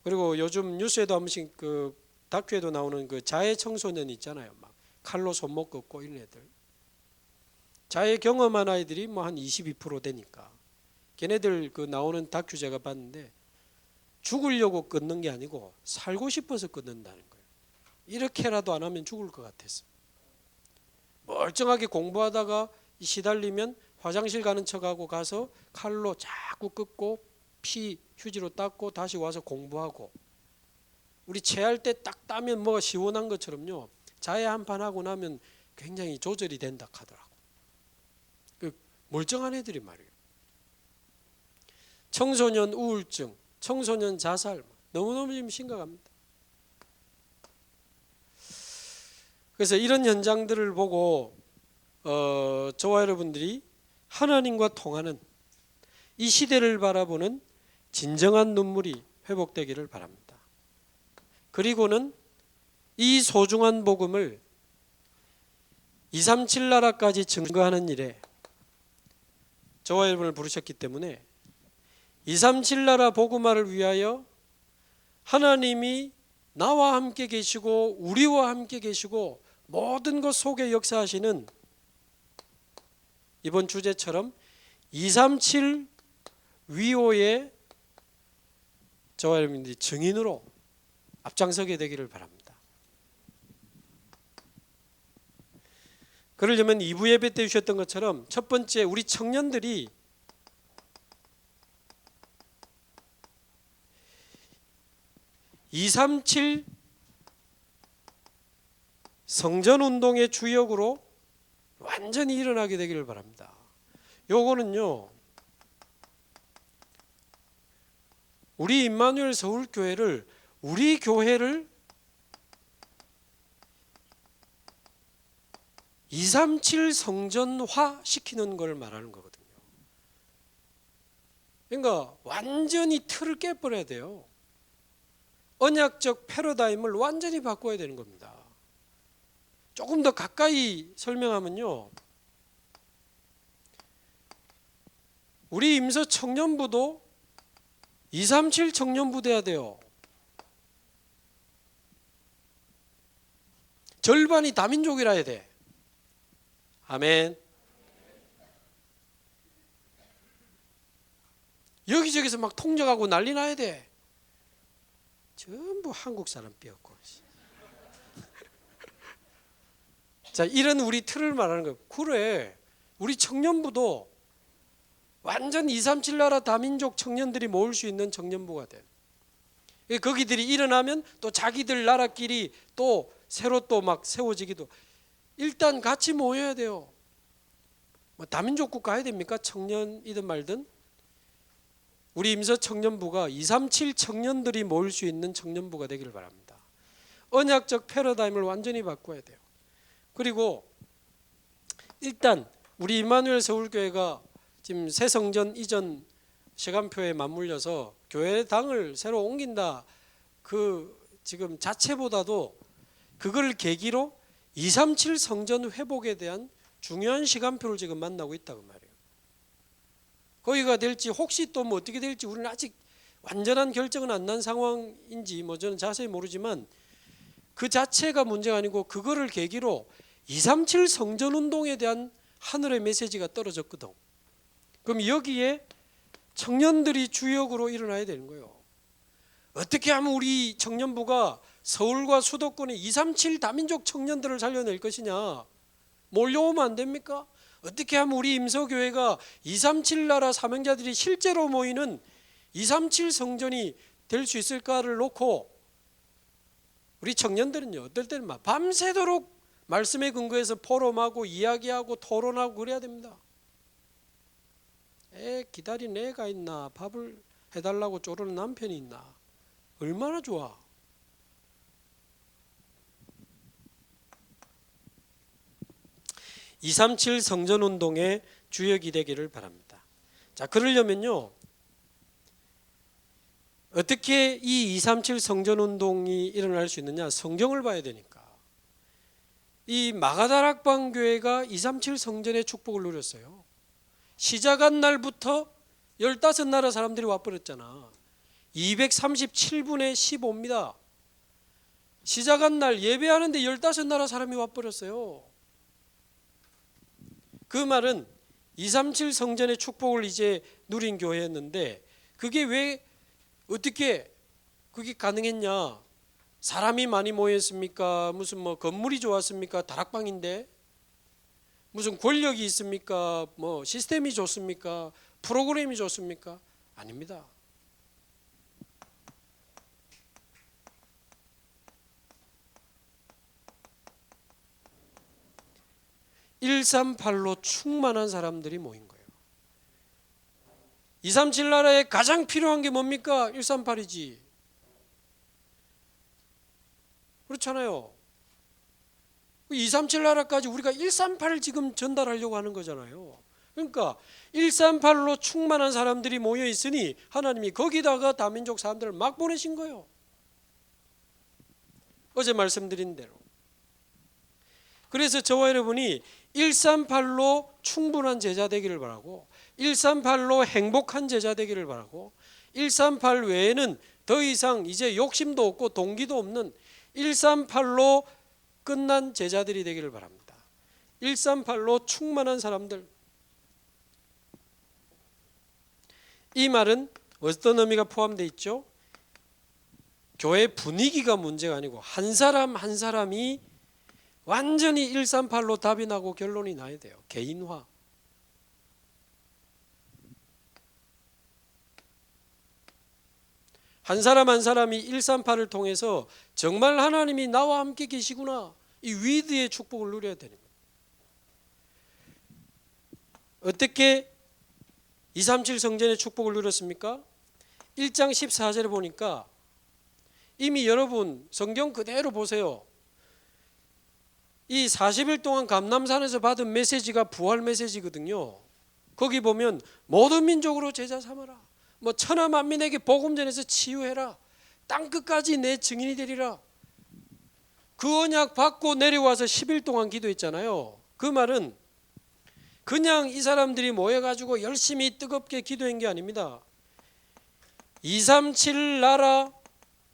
그리고 요즘 뉴스에도 한 번씩 그 다큐에도 나오는 그 자해 청소년 있잖아요. 막 칼로 손목 꺾고 이런 애들. 자해 경험한 아이들이 뭐 한 22% 되니까. 걔네들 그 나오는 다큐 제가 봤는데 죽으려고 끊는 게 아니고 살고 싶어서 끊는다는 거예요. 이렇게라도 안 하면 죽을 것 같아서. 멀쩡하게 공부하다가 시달리면 화장실 가는 척하고 가서 칼로 자꾸 긋고 피 휴지로 닦고 다시 와서 공부하고. 우리 체할 때 딱 따면 뭐가 시원한 것처럼요. 자해 한판 하고 나면 굉장히 조절이 된다 하더라고. 그 멀쩡한 애들이 말이에요. 청소년 우울증, 청소년 자살 너무너무 지금 심각합니다. 그래서 이런 현장들을 보고 저와 여러분들이 하나님과 통하는 이 시대를 바라보는 진정한 눈물이 회복되기를 바랍니다. 그리고는 이 소중한 복음을 237 나라까지 증거하는 일에 저와 여러분을 부르셨기 때문에 237 나라 복음화를 위하여 하나님이 나와 함께 계시고 우리와 함께 계시고 모든 것 속에 역사하시는 이번 주제처럼 237 위호의 저와 여러분들이 증인으로 앞장서게 되기를 바랍니다. 그러려면 2부 예배 때 주셨던 것처럼 첫 번째 우리 청년들이 (237) 성전운동의 주역으로 완전히 일어나게 되기를 바랍니다. 요거는요 우리 임마누엘 서울교회를 우리 교회를 237 성전화 시키는 걸 말하는 거거든요. 그러니까 완전히 틀을 깨버려야 돼요. 언약적 패러다임을 완전히 바꿔야 되는 겁니다. 조금 더 가까이 설명하면요, 우리 임서 청년부도 237 청년부 돼야 돼요. 절반이 다민족이라 해야 돼. 아멘. 여기저기서 막 통역하고 난리 나야 돼. 전부 한국 사람 빼었고. 자, 이런 우리 틀을 말하는 거예요. 그래, 우리 청년부도 완전 237 나라 다민족 청년들이 모을 수 있는 청년부가 돼. 거기들이 일어나면 또 자기들 나라끼리 또 새로 또 막 세워지기도. 일단 같이 모여야 돼요. 뭐 다민족 국가 해야 됩니까? 청년이든 말든. 우리 임서 청년부가 237 청년들이 모일 수 있는 청년부가 되기를 바랍니다. 언약적 패러다임을 완전히 바꿔야 돼요. 그리고 일단 우리 임마누엘 서울교회가 지금 새성전 이전 시간표에 맞물려서 교회당을 새로 옮긴다, 그 지금 자체보다도 그걸 계기로 237 성전 회복에 대한 중요한 시간표를 지금 만나고 있다고 말이에요. 거기가 될지 혹시 또 뭐 어떻게 될지 우리는 아직 완전한 결정은 안 난 상황인지 뭐 저는 자세히 모르지만 그 자체가 문제가 아니고 그거를 계기로 237 성전 운동에 대한 하늘의 메시지가 떨어졌거든. 그럼 여기에 청년들이 주역으로 일어나야 되는 거예요. 어떻게 하면 우리 청년부가 서울과 수도권의 237 다민족 청년들을 살려낼 것이냐. 몰려오면 안 됩니까? 어떻게 하면 우리 임서교회가 237 나라 사명자들이 실제로 모이는 237 성전이 될 수 있을까를 놓고 우리 청년들은요, 어떨 때는 막 밤새도록 말씀에 근거해서 포럼하고 이야기하고 토론하고 그래야 됩니다. 기다린 애가 있나, 밥을 해달라고 쪼르는 남편이 있나, 얼마나 좋아. (237) 성전운동의 주역이 되기를 바랍니다. 자, 그러려면요, 어떻게 이 237 성전운동이 일어날 수 있느냐? 성경을 봐야 되니까. 이 마가다락방 교회가 237 성전의 축복을 누렸어요. 시작한 날부터 15나라 사람들이 와버렸잖아. 237분의 15입니다. 시작한 날 예배하는데 15나라 사람이 와버렸어요. 그 말은 237 성전의 축복을 이제 누린 교회였는데 그게 왜 어떻게 그게 가능했냐? 사람이 많이 모였습니까? 무슨 뭐 건물이 좋았습니까? 다락방인데 무슨 권력이 있습니까? 뭐 시스템이 좋습니까? 프로그램이 좋습니까? 아닙니다. (138로) 충만한 사람들이 모인 거예요. 237 나라에 가장 필요한 게 뭡니까? 138이지. 그렇잖아요. 237 나라까지 우리가 138을 지금 전달하려고 하는 거잖아요. 그러니까 138로 충만한 사람들이 모여 있으니 하나님이 거기다가 다민족 사람들을 막 보내신 거예요. 어제 말씀드린 대로. 그래서 저와 여러분이 138로 충분한 제자 되기를 바라고, 138로 행복한 제자 되기를 바라고, 138 외에는 더 이상 이제 욕심도 없고 동기도 없는 138로 끝난 제자들이 되기를 바랍니다. 138로 충만한 사람들. 이 말은 어떤 의미가 포함되어 있죠? 교회 분위기가 문제가 아니고 한 사람 한 사람이 완전히 138로 답이 나고 결론이 나야 돼요. 개인화. 한 사람 한 사람이 138을 통해서 정말 하나님이 나와 함께 계시구나, 이 위드의 축복을 누려야 되는 거예요. 어떻게 237 성전의 축복을 누렸습니까? 1장 14절에 보니까 이미 여러분 성경 그대로 보세요. 이 40일 동안 감람산에서 받은 메시지가 부활 메시지거든요. 거기 보면 모든 민족으로 제자 삼아라, 뭐 천하 만민에게 복음 전해서 치유해라, 땅끝까지 내 증인이 되리라. 그 언약 받고 내려와서 10일 동안 기도했잖아요. 그 말은 그냥 이 사람들이 모여가지고 열심히 뜨겁게 기도한 게 아닙니다. 237 나라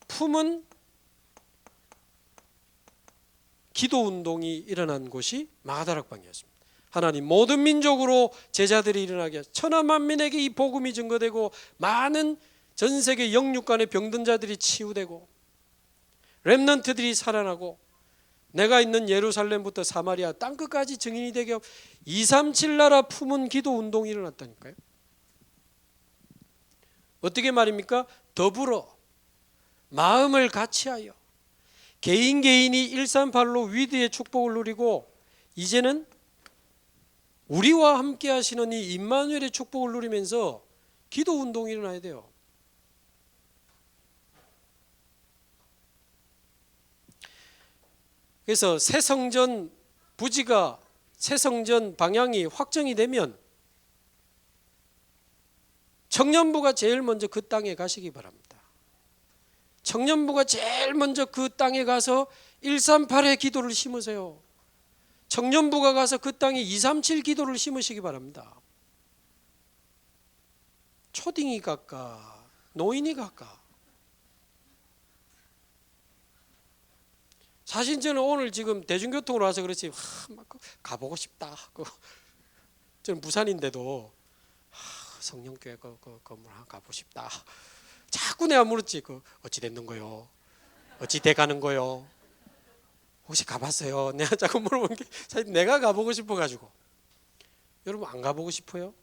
품은 기도운동이 일어난 곳이 마가다락방이었습니다. 하나님 모든 민족으로 제자들이 일어나게 하소서. 천하 만민에게 이 복음이 증거되고 많은 전세계 영육간의 병든 자들이 치유되고 렘넌트들이 살아나고 내가 있는 예루살렘부터 사마리아 땅끝까지 증인이 되게 하고 237 나라 품은 기도운동이 일어났다니까요. 어떻게 말입니까? 더불어 마음을 같이하여 개인이 138로 위대의 축복을 누리고 이제는 우리와 함께 하시는 이 임마누엘의 축복을 누리면서 기도 운동이 일어나야 돼요. 그래서 새 성전 부지가 새 성전 방향이 확정이 되면 청년부가 제일 먼저 그 땅에 가시기 바랍니다. 청년부가 제일 먼저 그 땅에 가서 138의 기도를 심으세요. 청년부가 가서 그 땅에 237 기도를 심으시기 바랍니다. 초딩이 갈까 노인이 갈까? 사실 저는 오늘 지금 대중교통으로 와서 그렇지 막 가보고 싶다. 저는 부산인데도 성령교회 건물 하나 가보고 싶다. 자꾸 내가 물었지. 어찌 됐는 거요? 어찌 돼 가는 거요? 혹시 가봤어요? 내가 자꾸 물어보는 게 사실 내가 가보고 싶어가지고. 여러분 안 가보고 싶어요?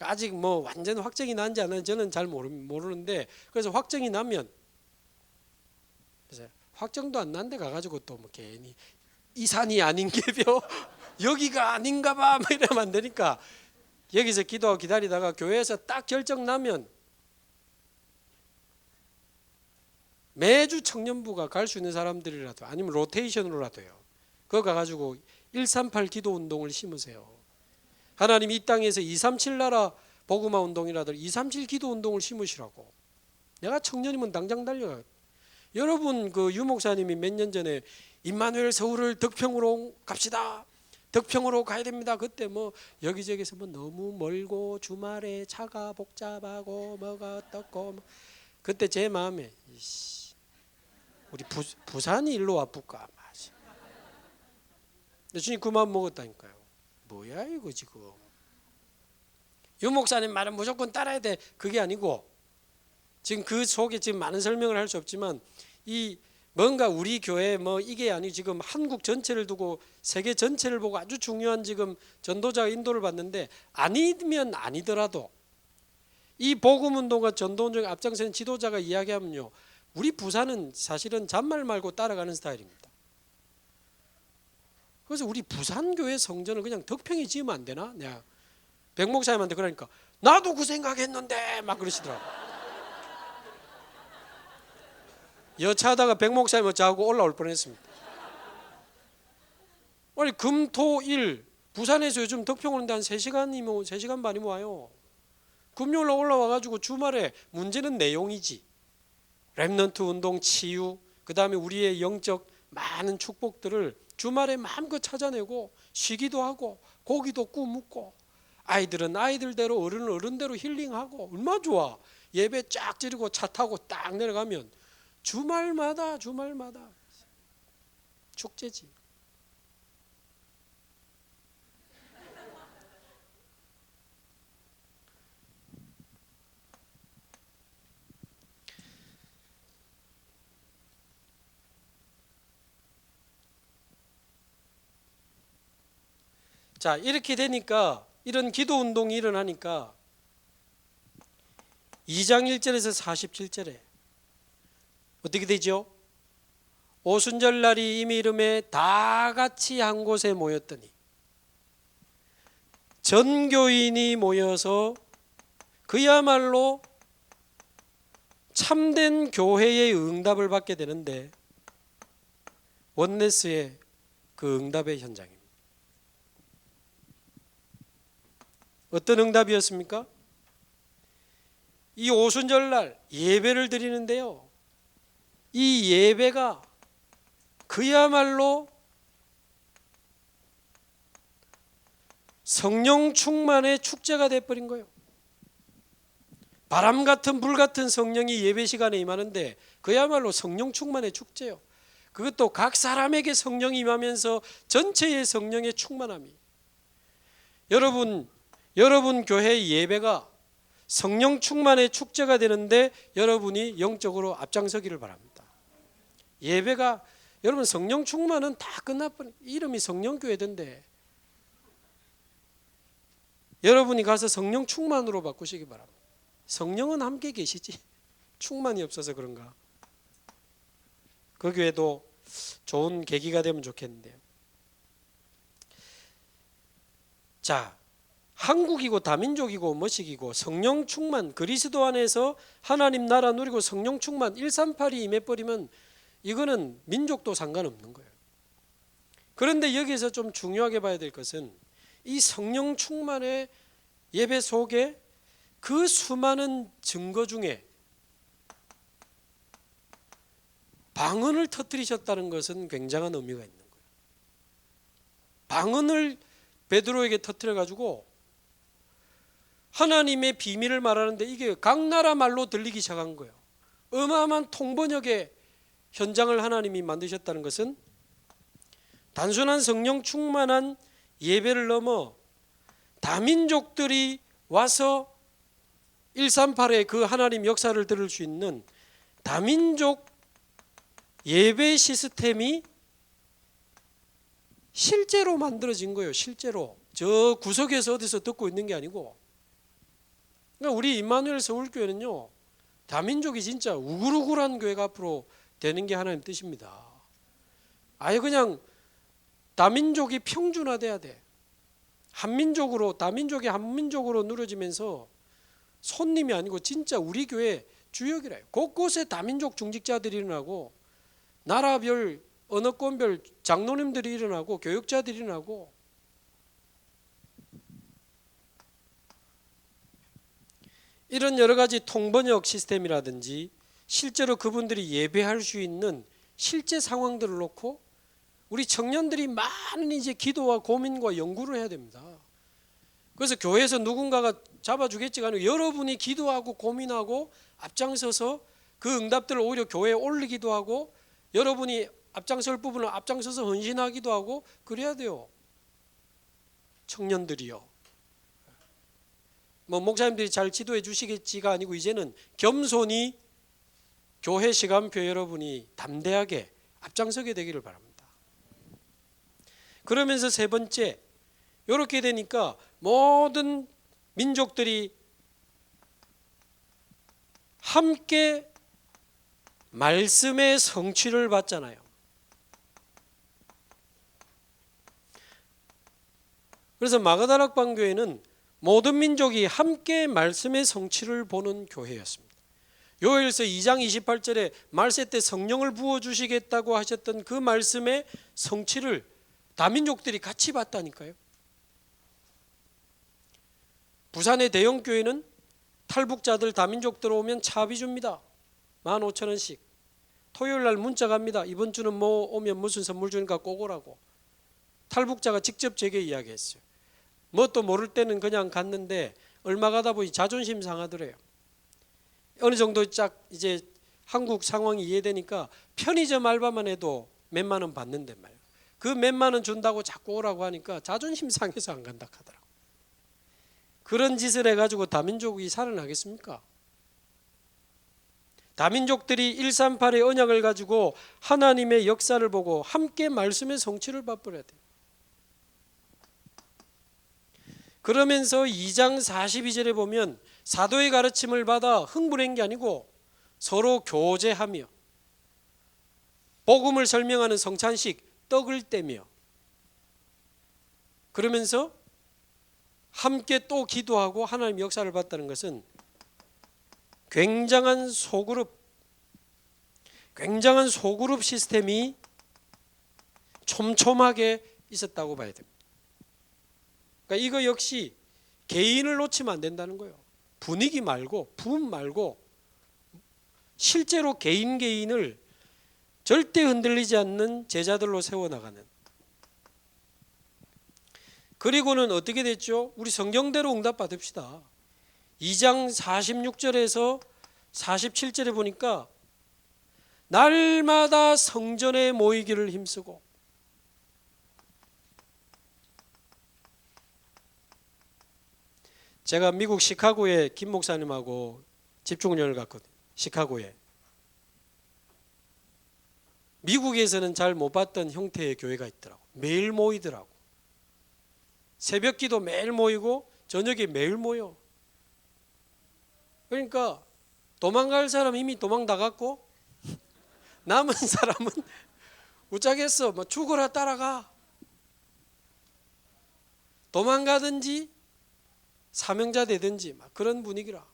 아직 뭐 완전 확정이 난지 안 난지 저는 잘 모르는데 그래서 확정이 나면 그래서 확정도 안 난데 가가지고 또 뭐 괜히 이 산이 아닌 게벼 여기가 아닌가 봐 막 이러면 안 되니까 여기서 기도하고 기다리다가 교회에서 딱 결정 나면 매주 청년부가 갈 수 있는 사람들이라도 아니면 로테이션으로라도요. 그거 가가지고 138 기도 운동을 심으세요. 하나님이 이 땅에서 237 나라 복음화 운동이라도 237 기도 운동을 심으시라고. 내가 청년이면 당장 달려가. 여러분 그 유 목사님이 몇 년 전에 임마누엘 서울을 덕평으로 갑시다. 덕평으로 가야 됩니다. 그때 뭐 여기저기서 뭐 너무 멀고 주말에 차가 복잡하고 뭐가 어떻고 뭐. 그때 제 마음에 우리 부산이 일로 와볼까. 근데 주님 그 마음 먹었다니까요. 뭐야 이거 지금. 유 목사님 말은 무조건 따라야 돼. 그게 아니고 지금 그 속에 지금 많은 설명을 할 수 없지만 이 뭔가 우리 교회 뭐 이게 아니고 지금 한국 전체를 두고 세계 전체를 보고 아주 중요한 지금 전도자 인도를 받는데 아니면 아니더라도 이 복음운동과 전도운동에 앞장서는 지도자가 이야기하면요. 우리 부산은 사실은 잔말 말고 따라가는 스타일입니다. 그래서 우리 부산교회 성전을 그냥 덕평에 지으면 안 되나? 내가 백 목사님한테 그러니까 나도 그 생각했는데 막 그러시더라고. 여차하다가 백 목사님 어쩌고 올라올 뻔했습니다. 아니 금토일 부산에서 요즘 덕평 오는데 한 3시간이면 3시간 반이면 와요. 금요일 날 올라와가지고 주말에 문제는 내용이지. 렘넌트 운동 치유 그 다음에 우리의 영적 많은 축복들을 주말에 마음껏 찾아내고 쉬기도 하고 고기도 구워 먹고 아이들은 아이들대로 어른은 어른대로 힐링하고 얼마나 좋아. 예배 쫙 지르고 차 타고 딱 내려가면 주말마다 축제지. 자 이렇게 되니까 이런 기도 운동이 일어나니까 2장 1절에서 47절에 어떻게 되죠? 오순절날이 이미 이름에 다 같이 한 곳에 모였더니 전교인이 모여서 그야말로 참된 교회의 응답을 받게 되는데 원네스의 그 응답의 현장입니다. 어떤 응답이었습니까? 이 오순절날 예배를 드리는데요. 이 예배가 그야말로 성령 충만의 축제가 돼버린 거예요. 바람 같은 불 같은 성령이 예배 시간에 임하는데 그야말로 성령 충만의 축제예요. 그것도 각 사람에게 성령이 임하면서 전체의 성령의 충만함이. 여러분 교회의 예배가 성령 충만의 축제가 되는데 여러분이 영적으로 앞장서기를 바랍니다. 예배가 여러분 성령 충만은 다 끝나버린 이름이 성령교회던데 여러분이 가서 성령 충만으로 바꾸시기 바랍니다. 성령은 함께 계시지. 충만이 없어서 그런가. 그 교회도 좋은 계기가 되면 좋겠는데요. 자, 한국이고 다민족이고 뭐식이고 성령 충만, 그리스도 안에서 하나님 나라 누리고 성령 충만 138이 임해버리면 이거는 민족도 상관없는 거예요. 그런데 여기서 좀 중요하게 봐야 될 것은 이 성령 충만의 예배 속에 그 수많은 증거 중에 방언을 터뜨리셨다는 것은 굉장한 의미가 있는 거예요. 방언을 베드로에게 터뜨려 가지고 하나님의 비밀을 말하는데 이게 각 나라 말로 들리기 시작한 거예요. 어마어마한 통번역의 현장을 하나님이 만드셨다는 것은 단순한 성령 충만한 예배를 넘어 다민족들이 와서 138의 그 하나님 역사를 들을 수 있는 다민족 예배 시스템이 실제로 만들어진 거예요. 실제로 저 구석에서 어디서 듣고 있는 게 아니고. 그러니까 우리 임마누엘 서울교회는요, 다민족이 진짜 우글우글한 교회가 앞으로 되는 게 하나님 뜻입니다. 아예 그냥 다민족이 평준화돼야 돼. 한민족으로, 다민족이 한민족으로 누려지면서 손님이 아니고 진짜 우리 교회 주역이래요. 곳곳에 다민족 중직자들이 일어나고 나라별 언어권별 장로님들이 일어나고 교육자들이 일어나고. 이런 여러 가지 통번역 시스템이라든지 실제로 그분들이 예배할 수 있는 실제 상황들을 놓고 우리 청년들이 많은 이제 기도와 고민과 연구를 해야 됩니다. 그래서 교회에서 누군가가 잡아주겠지가 아니고 여러분이 기도하고 고민하고 앞장서서 그 응답들을 오히려 교회에 올리기도 하고 여러분이 앞장설 부분을 앞장서서 헌신하기도 하고 그래야 돼요. 청년들이요. 뭐 목사님들이 잘 지도해 주시겠지가 아니고 이제는 겸손히 교회 시간표 여러분이 담대하게 앞장서게 되기를 바랍니다. 그러면서 세 번째, 이렇게 되니까 모든 민족들이 함께 말씀의 성취를 받잖아요. 그래서 마가다락방 교회는 모든 민족이 함께 말씀의 성취를 보는 교회였습니다. 요엘서 2장 28절에 말세 때 성령을 부어주시겠다고 하셨던 그 말씀의 성취를 다민족들이 같이 봤다니까요. 부산의 대형교회는 탈북자들 다민족들 오면 차비 줍니다. 15,000원씩. 토요일날 문자 갑니다. 이번 주는 뭐 오면 무슨 선물 주니까 꼭 오라고. 탈북자가 직접 제게 이야기했어요. 뭣도 모를 때는 그냥 갔는데 얼마 가다 보니 자존심 상하더래요. 어느 정도 딱 이제 한국 상황이 이해되니까 편의점 알바만 해도 몇만 원 받는데 말이에요. 그 몇만 원 준다고 자꾸 오라고 하니까 자존심 상해서 안 간다 하더라고요. 그런 짓을 해가지고 다민족이 살아나겠습니까? 다민족들이 138의 언약을 가지고 하나님의 역사를 보고 함께 말씀의 성취를 맛보려야 돼요. 그러면서 2장 42절에 보면 사도의 가르침을 받아 흥분한 게 아니고 서로 교제하며 복음을 설명하는 성찬식 떡을 떼며 그러면서 함께 또 기도하고 하나님 역사를 봤다는 것은 굉장한 소그룹 시스템이 촘촘하게 있었다고 봐야 됩니다. 그러니까 이거 역시 개인을 놓치면 안 된다는 거예요. 분위기 말고 분 말고 실제로 개인을 절대 흔들리지 않는 제자들로 세워나가는. 그리고는 어떻게 됐죠? 우리 성경대로 응답받읍시다. 2장 46절에서 47절에 보니까 날마다 성전에 모이기를 힘쓰고 제가 미국 시카고에 김 목사님하고 집중훈련을 갔거든요. 시카고에. 미국에서는 잘 못 봤던 형태의 교회가 있더라고. 매일 모이더라고. 새벽 기도 매일 모이고 저녁에 매일 모여. 그러니까 도망갈 사람 이미 도망 나갔고 남은 사람은 우짜겠어. 뭐 죽어라 따라가. 도망가든지 사명자 되든지 막 그런 분위기라.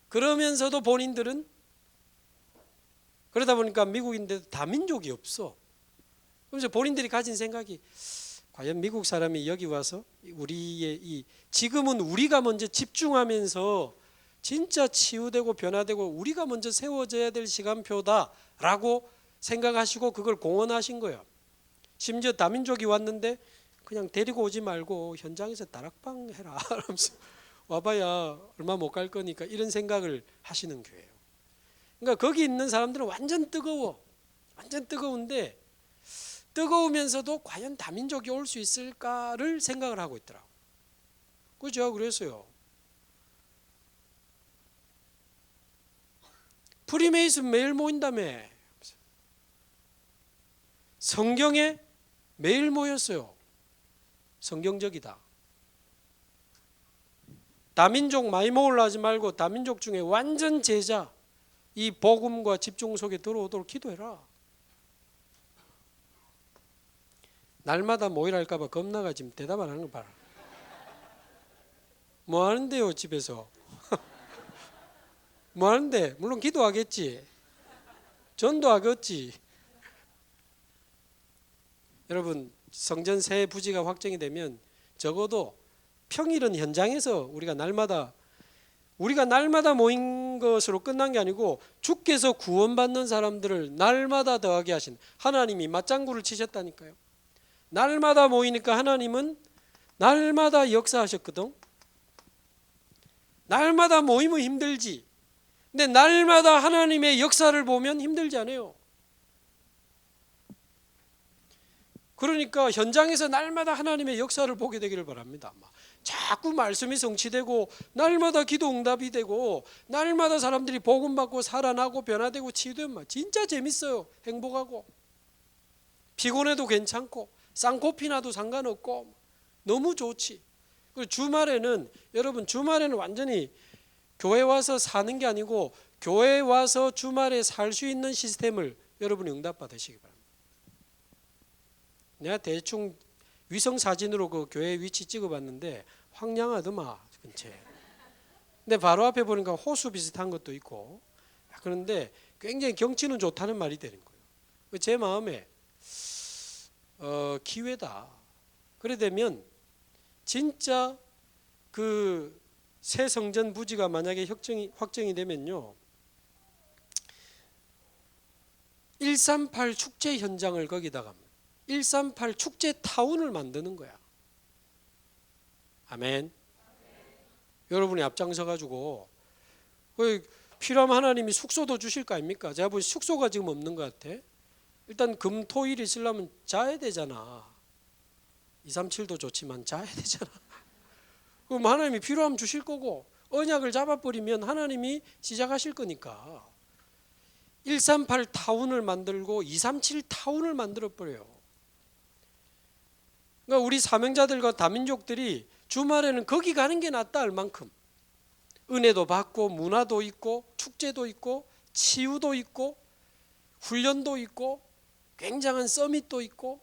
그러면서도 본인들은 그러다 보니까 미국인데도 다민족이 없어. 그래서 본인들이 가진 생각이 과연 미국 사람이 여기 와서 우리의 이 지금은 우리가 먼저 집중하면서 진짜 치유되고 변화되고 우리가 먼저 세워져야 될 시간표다라고 생각하시고 그걸 공언하신 거예요. 심지어 다민족이 왔는데 그냥 데리고 오지 말고 현장에서 다락방 해라 하면서 와봐야 얼마 못 갈 거니까 이런 생각을 하시는 교회예요. 그러니까 거기 있는 사람들은 완전 뜨거워. 완전 뜨거운데 뜨거우면서도 과연 다민족이 올 수 있을까를 생각을 하고 있더라고요. 그죠? 그래서요. 프리메이슨 매일 모인다며. 성경에 매일 모였어요. 성경적이다. 다민족 많이 모으려 하지 말고 다민족 중에 완전 제자 이 복음과 집중 속에 들어오도록 기도해라. 날마다 모이라 할까 봐 겁나가 지금 대답 안 하는 거 봐라. 뭐 하는데요 집에서? 뭐 하는데? 물론 기도하겠지. 전도하겠지. 여러분 성전 새 부지가 확정이 되면 적어도 평일은 현장에서 우리가 날마다 모인 것으로 끝난 게 아니고 주께서 구원받는 사람들을 날마다 더하게 하신 하나님이 맞장구를 치셨다니까요. 날마다 모이니까 하나님은 날마다 역사하셨거든. 날마다 모이면 힘들지. 근데 날마다 하나님의 역사를 보면 힘들지 않아요. 그러니까 현장에서 날마다 하나님의 역사를 보게 되기를 바랍니다. 자꾸 말씀이 성취되고 날마다 기도 응답이 되고 날마다 사람들이 복음받고 살아나고 변화되고 치유되면 진짜 재밌어요. 행복하고 피곤해도 괜찮고 쌍코피 나도 상관없고 너무 좋지. 그리고 주말에는 여러분 주말에는 완전히 교회 와서 사는 게 아니고 교회 와서 주말에 살 수 있는 시스템을 여러분이 응답받으시기 바랍니다. 내가 대충 위성 사진으로 그 교회 위치 찍어봤는데 황량하더만 근처에. 근데 바로 앞에 보니까 호수 비슷한 것도 있고 그런데 굉장히 경치는 좋다는 말이 되는 거예요. 제 마음에 기회다. 그래 되면 진짜 그 새 성전 부지가 만약에 확정이 되면요 138 축제 현장을 거기다가 138 축제 타운을 만드는 거야. 아멘. 여러분이 앞장서 가지고 필요하면 하나님이 숙소도 주실 거 아닙니까? 제가 보기 숙소가 지금 없는 것 같아. 일단 금, 토, 일 있으려면 자야 되잖아. 237도 좋지만 자야 되잖아. 그럼 하나님이 필요하면 주실 거고 언약을 잡아버리면 하나님이 시작하실 거니까 138 타운을 만들고 237 타운을 만들어버려요. 그러니까 우리 사명자들과 다민족들이 주말에는 거기 가는 게 낫다 할 만큼 은혜도 받고 문화도 있고 축제도 있고 치유도 있고 훈련도 있고 굉장한 서밋도 있고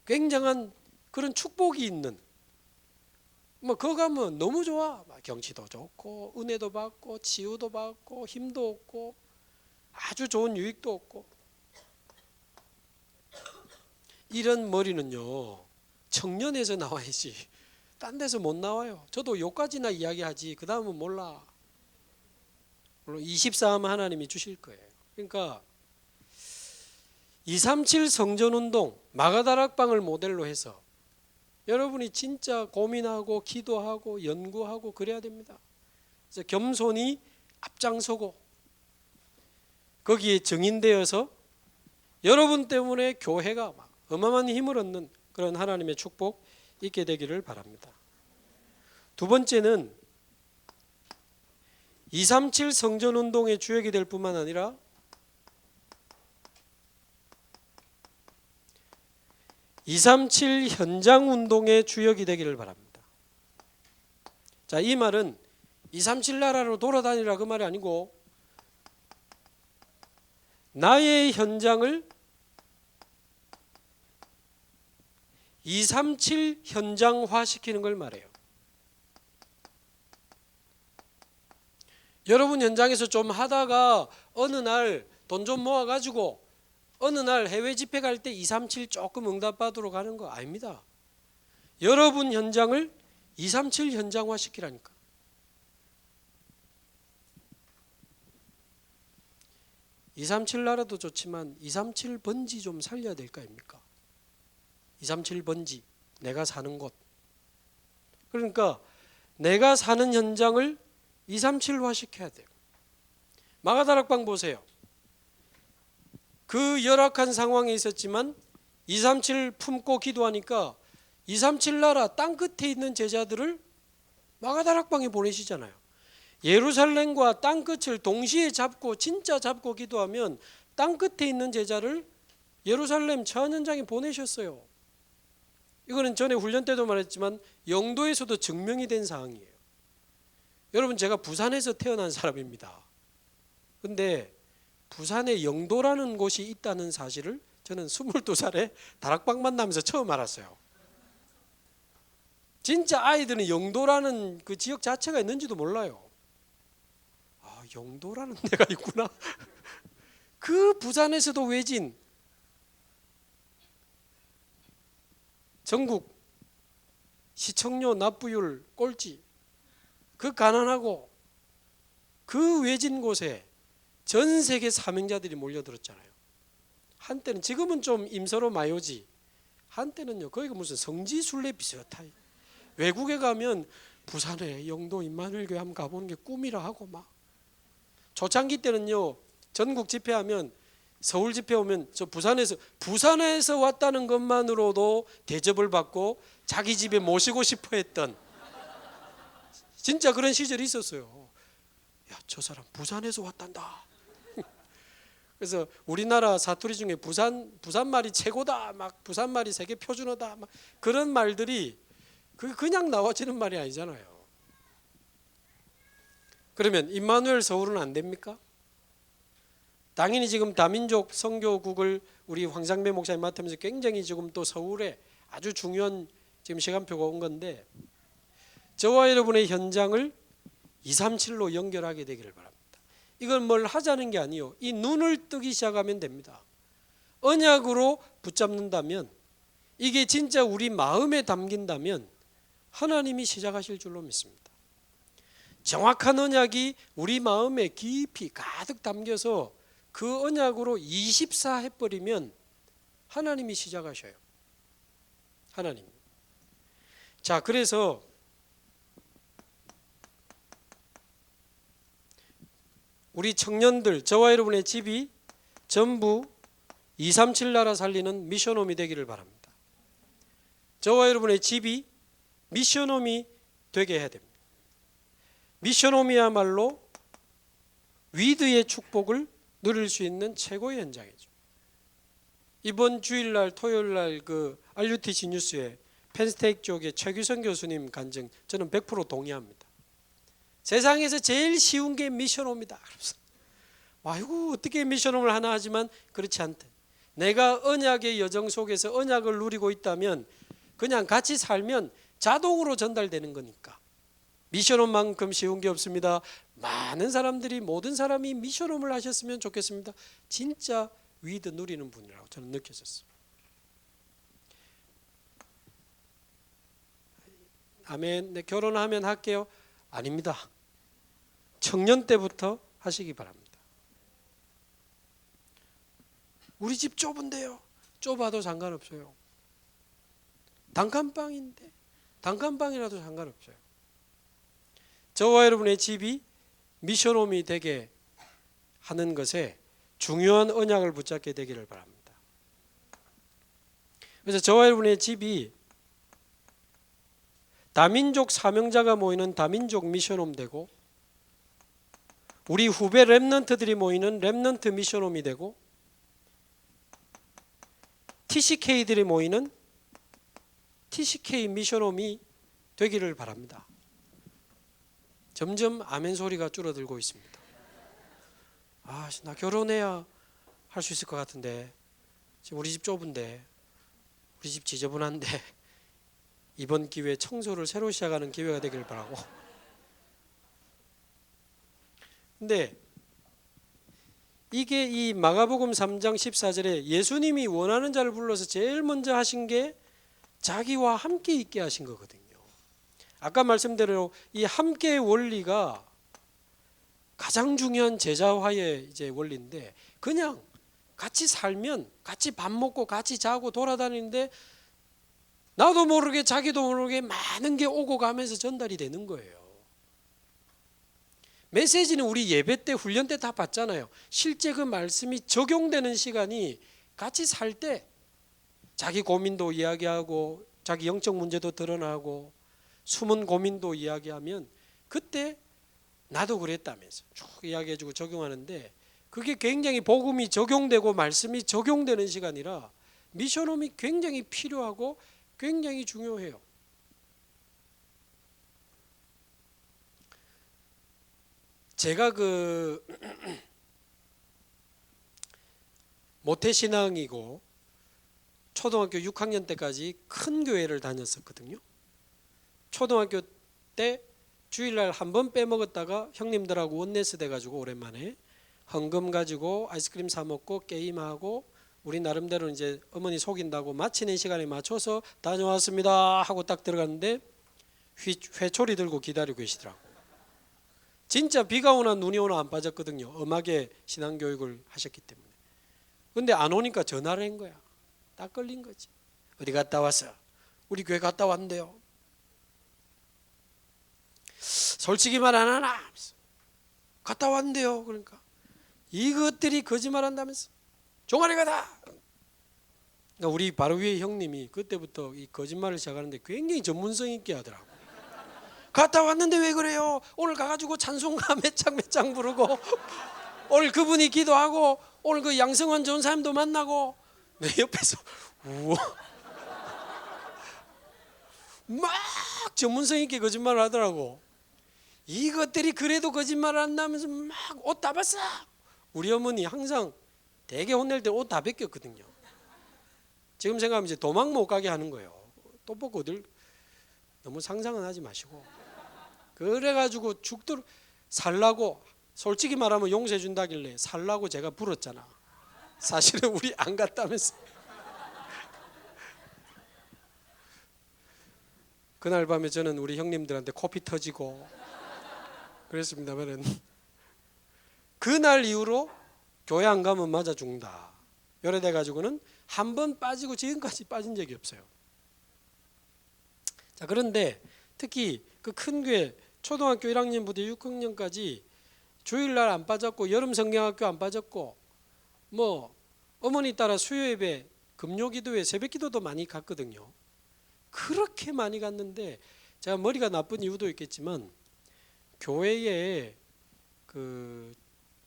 굉장한 그런 축복이 있는 그거 가면 너무 좋아. 경치도 좋고 은혜도 받고 치유도 받고 힘도 얻고 아주 좋은 유익도 얻고. 이런 머리는요 청년에서 나와야지 딴 데서 못 나와요. 저도 요까지나 이야기하지 그 다음은 몰라. 물론 24 하면 하나님이 주실 거예요. 그러니까 237 성전운동 마가다락방을 모델로 해서 여러분이 진짜 고민하고 기도하고 연구하고 그래야 됩니다. 그래서 겸손히 앞장서고 거기에 증인되어서 여러분 때문에 교회가 어마어마한 힘을 얻는 그런 하나님의 축복 있게 되기를 바랍니다. 두 번째는 237 성전운동의 주역이 될 뿐만 아니라 237 현장운동의 주역이 되기를 바랍니다. 자, 이 말은 237 나라로 돌아다니라 그 말이 아니고 나의 현장을 237 현장화시키는 걸 말해요. 여러분 현장에서 좀 하다가 어느 날 돈 좀 모아가지고 어느 날 해외 집회 갈 때 237 조금 응답받으러 가는 거 아닙니다. 여러분 현장을 237 현장화시키라니까. 237 나라도 좋지만 237 번지 좀 살려야 될 거 아닙니까? 237 번지, 내가 사는 곳. 그러니까 내가 사는 현장을 237화 시켜야 돼요. 마가다락방 보세요. 그 열악한 상황에 있었지만 237 품고 기도하니까 237 나라 땅 끝에 있는 제자들을 마가다락방에 보내시잖아요. 예루살렘과 땅 끝을 동시에 잡고 진짜 잡고 기도하면 땅 끝에 있는 제자를 예루살렘 전 현장에 보내셨어요. 이거는 전에 훈련 때도 말했지만 영도에서도 증명이 된 사항이에요. 여러분 제가 부산에서 태어난 사람입니다. 근데 부산에 영도라는 곳이 있다는 사실을 저는 22살에 다락방 만나면서 처음 알았어요. 진짜 아이들은 영도라는 그 지역 자체가 있는지도 몰라요. 아, 영도라는 데가 있구나. 그 부산에서도 외진 전국 시청료 납부율 꼴찌, 그 가난하고 그 외진 곳에 전 세계 사명자들이 몰려들었잖아요. 한때는, 지금은 좀 임서로 마요지, 한때는요 거기가 무슨 성지순례 비슷하게 외국에 가면 부산에 영도 임마누엘교회 한번 가보는 게 꿈이라 하고 막. 초창기 때는요 전국 집회하면, 서울 집회 오면 저 부산에서 왔다는 것만으로도 대접을 받고 자기 집에 모시고 싶어 했던 진짜 그런 시절이 있었어요. 야, 저 사람 부산에서 왔단다. 그래서 우리나라 사투리 중에 부산 말이 최고다, 막 부산 말이 세계 표준어다, 막 그런 말들이 그냥 나와지는 말이 아니잖아요. 그러면 임마누엘 서울은 안 됩니까? 당연히 지금 다민족 선교국을 우리 황상배 목사님 맡으면서 굉장히 지금 또 서울에 아주 중요한 지금 시간표가 온 건데, 저와 여러분의 현장을 237로 연결하게 되기를 바랍니다. 이건 뭘 하자는 게 아니에요. 이 눈을 뜨기 시작하면 됩니다. 언약으로 붙잡는다면, 이게 진짜 우리 마음에 담긴다면 하나님이 시작하실 줄로 믿습니다. 정확한 언약이 우리 마음에 깊이 가득 담겨서 그 언약으로 24 해버리면 하나님이 시작하셔요. 하나님. 자, 그래서 우리 청년들, 저와 여러분의 집이 전부 237 나라 살리는 미션홈이 되기를 바랍니다. 저와 여러분의 집이 미션홈이 되게 해야 됩니다. 미션홈이야말로 위드의 축복을 누릴 수 있는 최고의 현장이죠. 이번 주일날 토요일날 그 RUTC 뉴스에 펜스테이크 쪽의 최규선 교수님 간증 저는 100% 동의합니다. 세상에서 제일 쉬운 게 미션홈이다. 아이고 어떻게 미션홈을 하나 하지만 그렇지 않대. 내가 언약의 여정 속에서 언약을 누리고 있다면 그냥 같이 살면 자동으로 전달되는 거니까. 미션홈만큼 쉬운 게 없습니다. 많은 사람들이, 모든 사람이 미션홈을 하셨으면 좋겠습니다. 진짜 위드 누리는 분이라고 저는 느꼈었어요. 아멘. 네, 결혼하면 할게요. 아닙니다. 청년 때부터 하시기 바랍니다. 우리 집 좁은데요. 좁아도 상관없어요. 단칸방인데 단칸방이라도 상관없어요. 저와 여러분의 집이 미션홈이 되게 하는 것에 중요한 언약을 붙잡게 되기를 바랍니다. 그래서 저와 여러분의 집이 다민족 사명자가 모이는 다민족 미션홈 되고, 우리 후배 렘넌트들이 모이는 렘넌트 미션홈이 되고, TCK들이 모이는 TCK 미션홈이 되기를 바랍니다. 점점 아멘 소리가 줄어들고 있습니다. 나 결혼해야 할 수 있을 것 같은데, 지금 우리 집 좁은데, 우리 집 지저분한데 이번 기회에 청소를 새로 시작하는 기회가 되길 바라고. 근데 이게 이 마가복음 3장 14절에 예수님이 원하는 자를 불러서 제일 먼저 하신 게 자기와 함께 있게 하신 거거든요. 아까 말씀대로 이 함께의 원리가 가장 중요한 제자화의 이제 원리인데, 그냥 같이 살면 같이 밥 먹고 같이 자고 돌아다니는데 나도 모르게 자기도 모르게 많은 게 오고 가면서 전달이 되는 거예요. 메시지는 우리 예배 때 훈련 때 다 봤잖아요. 실제 그 말씀이 적용되는 시간이 같이 살 때 자기 고민도 이야기하고 자기 영적 문제도 드러나고 숨은 고민도 이야기하면 그때 나도 그랬다면서 쭉 이야기해주고 적용하는데, 그게 굉장히 복음이 적용되고 말씀이 적용되는 시간이라 미션홈이 굉장히 필요하고 굉장히 중요해요. 제가 모태신앙이고 초등학교 6학년 때까지 큰 교회를 다녔었거든요. 초등학교 때 주일날 한 번 빼먹었다가 형님들하고 원네스 돼가지고 오랜만에 헌금 가지고 아이스크림 사 먹고 게임하고 우리 나름대로 이제 어머니 속인다고 마치는 시간에 맞춰서 다녀왔습니다 하고 딱 들어갔는데 회초리 들고 기다리고 계시더라고. 진짜 비가 오나 눈이 오나 안 빠졌거든요. 엄하게 신앙교육을 하셨기 때문에. 근데 안 오니까 전화를 한 거야. 딱 걸린 거지. 어디 갔다 왔어? 우리 교회 갔다 왔는데요. 솔직히 말 안 하나? 갔다 왔는데요. 그러니까 이것들이 거짓말한다면서 종아리 가다. 그러니까 우리 바로 위에 형님이 그때부터 이 거짓말을 시작하는데 굉장히 전문성 있게 하더라고. 갔다 왔는데 왜 그래요? 오늘 가가지고 찬송가 몇 장 부르고 오늘 그분이 기도하고 오늘 그 양성환 전사님도 만나고 내 옆에서 우와 막 전문성 있게 거짓말을 하더라고. 이것들이 그래도 거짓말을 한다면서 막 옷 다 벗어. 우리 어머니 항상 되게 혼낼 때 옷 다 벗겼거든요. 지금 생각하면 이제 도망 못 가게 하는 거예요. 또 벗고 어딜, 너무 상상은 하지 마시고. 그래가지고 죽도록 살라고, 솔직히 말하면 용서해 준다길래 살라고 제가 불었잖아. 사실은 우리 안 갔다면서. 그날 밤에 저는 우리 형님들한테 코피 터지고 그랬습니다만은 그날 이후로 교회 안 가면 맞아 죽는다 이래 돼가지고는 한 번 빠지고 지금까지 빠진 적이 없어요. 자, 그런데 특히 그 큰 교회 초등학교 1학년부터 6학년까지 주일날 안 빠졌고 여름 성경학교 안 빠졌고 뭐 어머니 따라 수요예배 금요기도회 새벽기도도 많이 갔거든요. 그렇게 많이 갔는데 제가 머리가 나쁜 이유도 있겠지만 교회에 그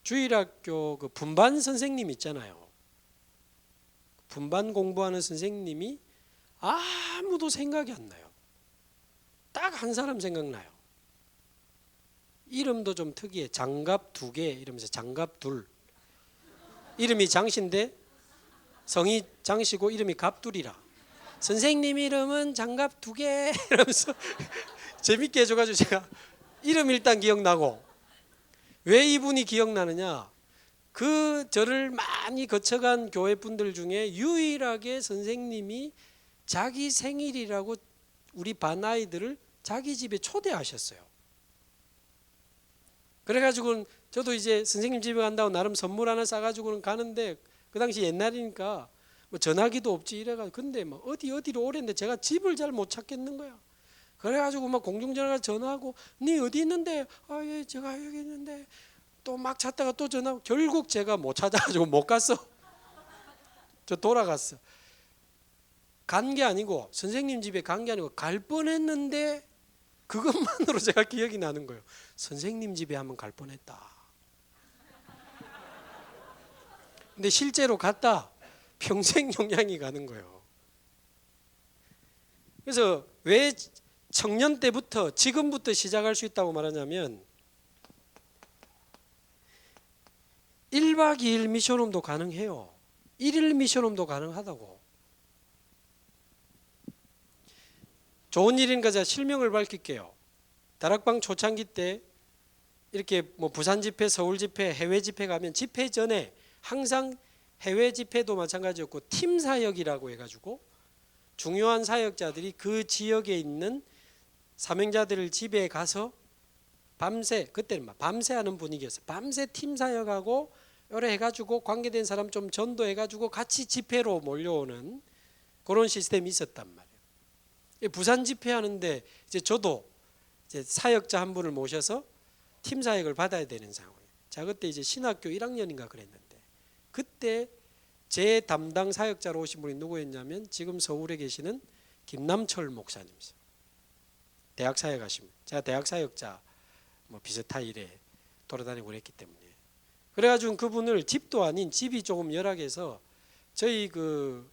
주일학교 그 분반 선생님 있잖아요. 분반 공부하는 선생님이 아무도 생각이 안 나요. 딱 한 사람 생각나요. 이름도 좀 특이해. 장갑 2개 이러면서 장갑 둘. 이름이 장씨인데 성이 장씨고 이름이 갑둘이라. 선생님 이름은 장갑 2개 이러면서 재밌게 해줘가지고 제가 이름 일단 기억나고. 왜 이분이 기억나느냐, 그 저를 많이 거쳐간 교회 분들 중에 유일하게 선생님이 자기 생일이라고 우리 반 아이들을 자기 집에 초대하셨어요. 그래가지고 저도 이제 선생님 집에 간다고 나름 선물 하나 싸가지고는 가는데 그 당시 옛날이니까 뭐 전화기도 없지 이래가지고 근데 뭐 어디로 오랬는데 제가 집을 잘 못 찾겠는 거야. 그래가지고 막 공중전화가 전화하고 네 어디 있는데? 아 예 제가 여기 있는데 또 막 찾다가 또 전화하고 결국 제가 못 찾아가지고 못 갔어. 저 돌아갔어. 간 게 아니고 선생님 집에 간 게 아니고 갈 뻔했는데 그것만으로 제가 기억이 나는 거예요. 선생님 집에 한번 갈 뻔했다. 근데 실제로 갔다 평생 영향이 가는 거예요. 그래서 왜 청년 때부터 지금부터 시작할 수 있다고 말하냐면 1박 2일 미션홈도 가능해요. 1일 미션홈도 가능하다고. 좋은 일이니까 제가 실명을 밝힐게요. 다락방 초창기 때 이렇게 뭐 부산 집회, 서울 집회, 해외 집회 가면 집회 전에 항상 해외 집회도 마찬가지였고 팀 사역이라고 해가지고 중요한 사역자들이 그 지역에 있는 사명자들을 집에 가서 밤새, 그때는 막 밤새 하는 분위기였어요. 밤새 팀 사역하고 요래 해가지고 관계된 사람 좀 전도해가지고 같이 집회로 몰려오는 그런 시스템이 있었단 말이에요. 부산 집회 하는데 이제 저도 이제 사역자 한 분을 모셔서 팀 사역을 받아야 되는 상황이에요. 자, 그때 이제 신학교 1학년인가 그랬는데 그때 제 담당 사역자로 오신 분이 누구였냐면 지금 서울에 계시는 김남철 목사님이세요. 대학 사역하신 분. 제가 대학 사역자 뭐 비슷한 일에 돌아다니고 그랬기 때문에. 그래가지고 그분을 집도 아닌 집이 조금 열악해서 저희 그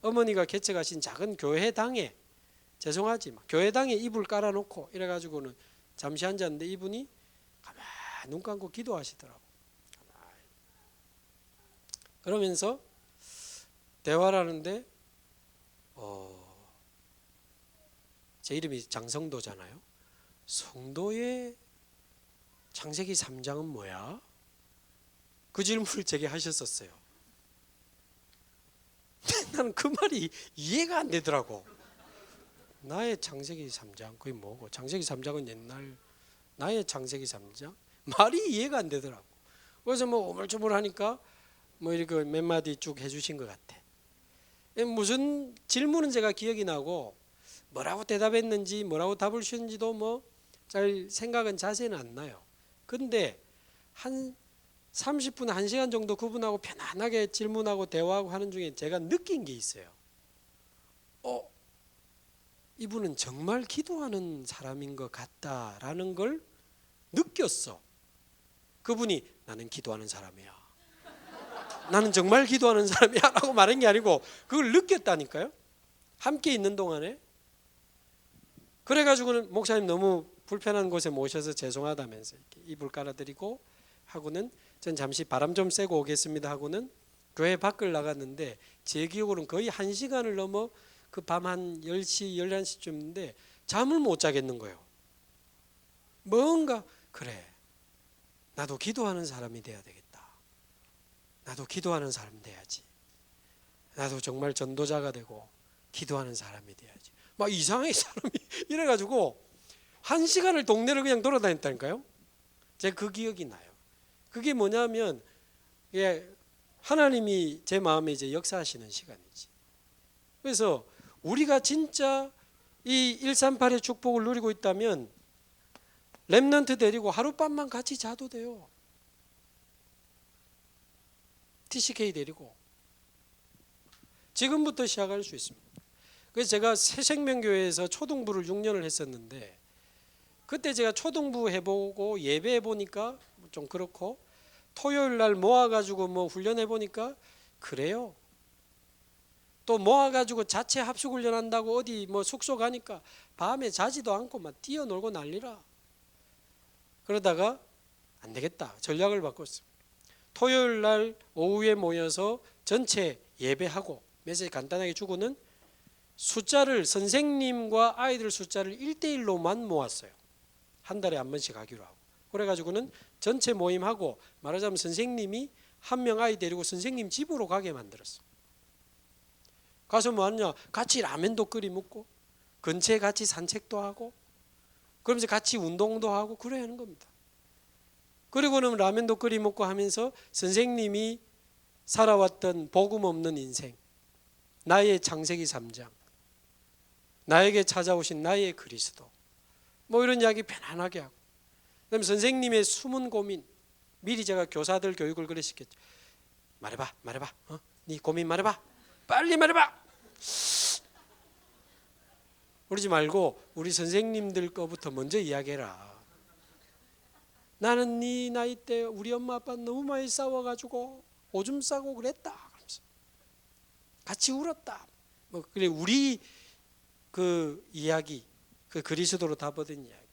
어머니가 개척하신 작은 교회당에 죄송하지만 교회당에 이불 깔아놓고 이래가지고는 잠시 앉았는데 이분이 가만히 눈 감고 기도하시더라고. 그러면서 대화를 하는데 제 이름이 장성도잖아요. 성도의 창세기 3장은 뭐야? 그 질문을 제게 하셨었어요. 나는 그 말이 이해가 안 되더라고. 나의 창세기 3장 그게 뭐고? 창세기 3장은 옛날 나의 창세기 3장? 말이 이해가 안 되더라고. 그래서 뭐 오물조물하니까 뭐 이렇게 몇 마디 쭉 해주신 것 같아. 무슨 질문은 제가 기억이 나고 뭐라고 대답했는지 뭐라고 답을 주셨는지도 뭐 잘 생각은 자세는 안 나요. 근데 한 30분, 1시간 정도 그분하고 편안하게 질문하고 대화하고 하는 중에 제가 느낀 게 있어요. 이분은 정말 기도하는 사람인 것 같다라는 걸 느꼈어. 그분이 나는 기도하는 사람이야. 나는 정말 기도하는 사람이야 라고 말한 게 아니고 그걸 느꼈다니까요. 함께 있는 동안에. 그래가지고는 목사님 너무 불편한 곳에 모셔서 죄송하다면서 이렇게 이불 깔아드리고 하고는 전 잠시 바람 좀 쐬고 오겠습니다 하고는 교회 밖을 나갔는데 제 기억으로는 거의 1시간을 넘어 그 밤 한 10시, 11시쯤인데 잠을 못 자겠는 거예요. 뭔가 그래 나도 기도하는 사람이 돼야 되겠다. 나도 기도하는 사람 돼야지. 나도 정말 전도자가 되고 기도하는 사람이 돼야지. 막 이상하게 사람이 이래가지고 1시간을 동네를 그냥 돌아다녔다니까요. 제가 그 기억이 나요. 그게 뭐냐면 하나님이 제 마음에 이제 역사하시는 시간이지. 그래서 우리가 진짜 이 138의 축복을 누리고 있다면 렘넌트 데리고 하룻밤만 같이 자도 돼요. TCK 데리고 지금부터 시작할 수 있습니다. 그래서 제가 새생명교회에서 초등부를 6년을 했었는데 그때 제가 초등부 해보고 예배해 보니까 좀 그렇고 토요일 날 모아가지고 뭐 훈련해 보니까 그래요. 또 모아가지고 자체 합숙훈련 한다고 어디 뭐 숙소 가니까 밤에 자지도 않고 막 뛰어놀고 난리라. 그러다가 안 되겠다. 전략을 바꿨어요. 토요일 날 오후에 모여서 전체 예배하고 메시지 간단하게 주고는 숫자를 선생님과 아이들 숫자를 1대1로만 모았어요. 한 달에 한 번씩 하기로 하고. 그래가지고는 전체 모임하고 말하자면 선생님이 한 명 아이 데리고 선생님 집으로 가게 만들었어. 가서 뭐 하냐? 같이 라면도 끓이 먹고 근처에 같이 산책도 하고 그러면서 같이 운동도 하고 그래야 하는 겁니다. 그리고는 라면도 끓이 먹고 하면서 선생님이 살아왔던 복음 없는 인생, 나의 창세기 3장, 나에게 찾아오신 나의 그리스도 뭐 이런 이야기 편안하게 하고 그다음에 선생님의 숨은 고민 미리 제가 교사들 교육을 그래 시켰죠. 말해봐 네 고민 말해봐 빨리 말해봐 그러지 말고 우리 선생님들 거부터 먼저 이야기해라. 나는 네 나이 때 우리 엄마 아빠 너무 많이 싸워가지고 오줌 싸고 그랬다 그러면서 같이 울었다 뭐 그래 우리 그 이야기 그 그리스도로 다 받은 이야기.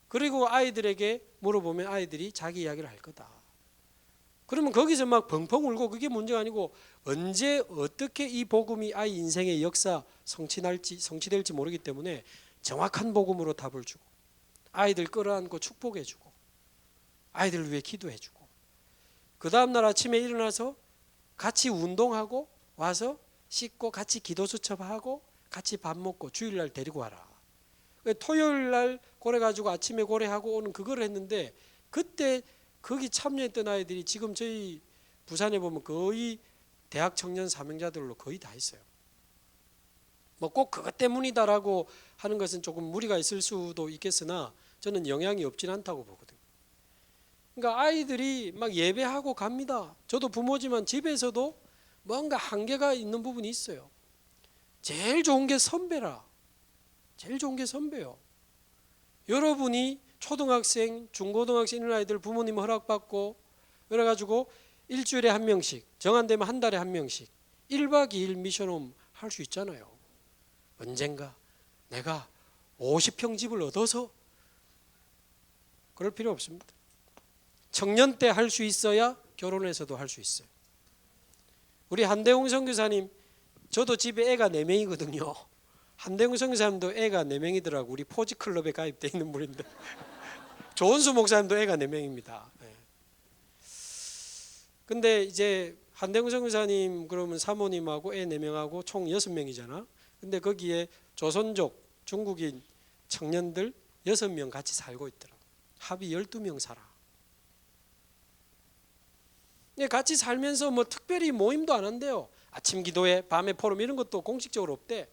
그리고 아이들에게 물어보면 아이들이 자기 이야기를 할 거다. 그러면 거기서 막 펑펑 울고 그게 문제가 아니고 언제 어떻게 이 복음이 아이 인생의 역사 성취될지 모르기 때문에 정확한 복음으로 답을 주고 아이들 끌어안고 축복해주고 아이들을 위해 기도해주고 그 다음날 아침에 일어나서 같이 운동하고 와서 씻고 같이 기도 수첩하고 같이 밥 먹고 주일날 데리고 와라. 토요일날 고래가지고 아침에 고래하고 오는 그걸 했는데 그때 거기 참여했던 아이들이 지금 저희 부산에 보면 거의 대학 청년 사명자들로 거의 다 있어요. 뭐 꼭 그것 때문이다라고 하는 것은 조금 무리가 있을 수도 있겠으나 저는 영향이 없진 않다고 보거든요. 그러니까 아이들이 막 예배하고 갑니다. 저도 부모지만 집에서도 뭔가 한계가 있는 부분이 있어요. 제일 좋은 게 선배라. 제일 좋은 게 선배요. 여러분이 초등학생, 중고등학생 이런 아이들 부모님 허락받고 그래가지고 일주일에 한 명씩 정한되면 한 달에 한 명씩 1박 2일 미션홈 할 수 있잖아요. 언젠가 내가 50평 집을 얻어서 그럴 필요 없습니다. 청년 때 할 수 있어야 결혼해서도 할 수 있어요. 우리 한대웅 선교사님 저도 집에 애가 4명이거든요. 한대웅 선교사님도 애가 4명이더라고. 우리 포지클럽에 가입되어 있는 분인데 조은수 목사님도 애가 4명입니다. 근데 이제 한대웅 선교사님 그러면 사모님하고 애 4명하고 총 6명이잖아. 근데 거기에 조선족 중국인 청년들 6명 같이 살고 있더라고. 합이 12명 살아. 같이 살면서 뭐 특별히 모임도 안 한대요. 아침 기도회, 밤에 포럼 이런 것도 공식적으로 없대.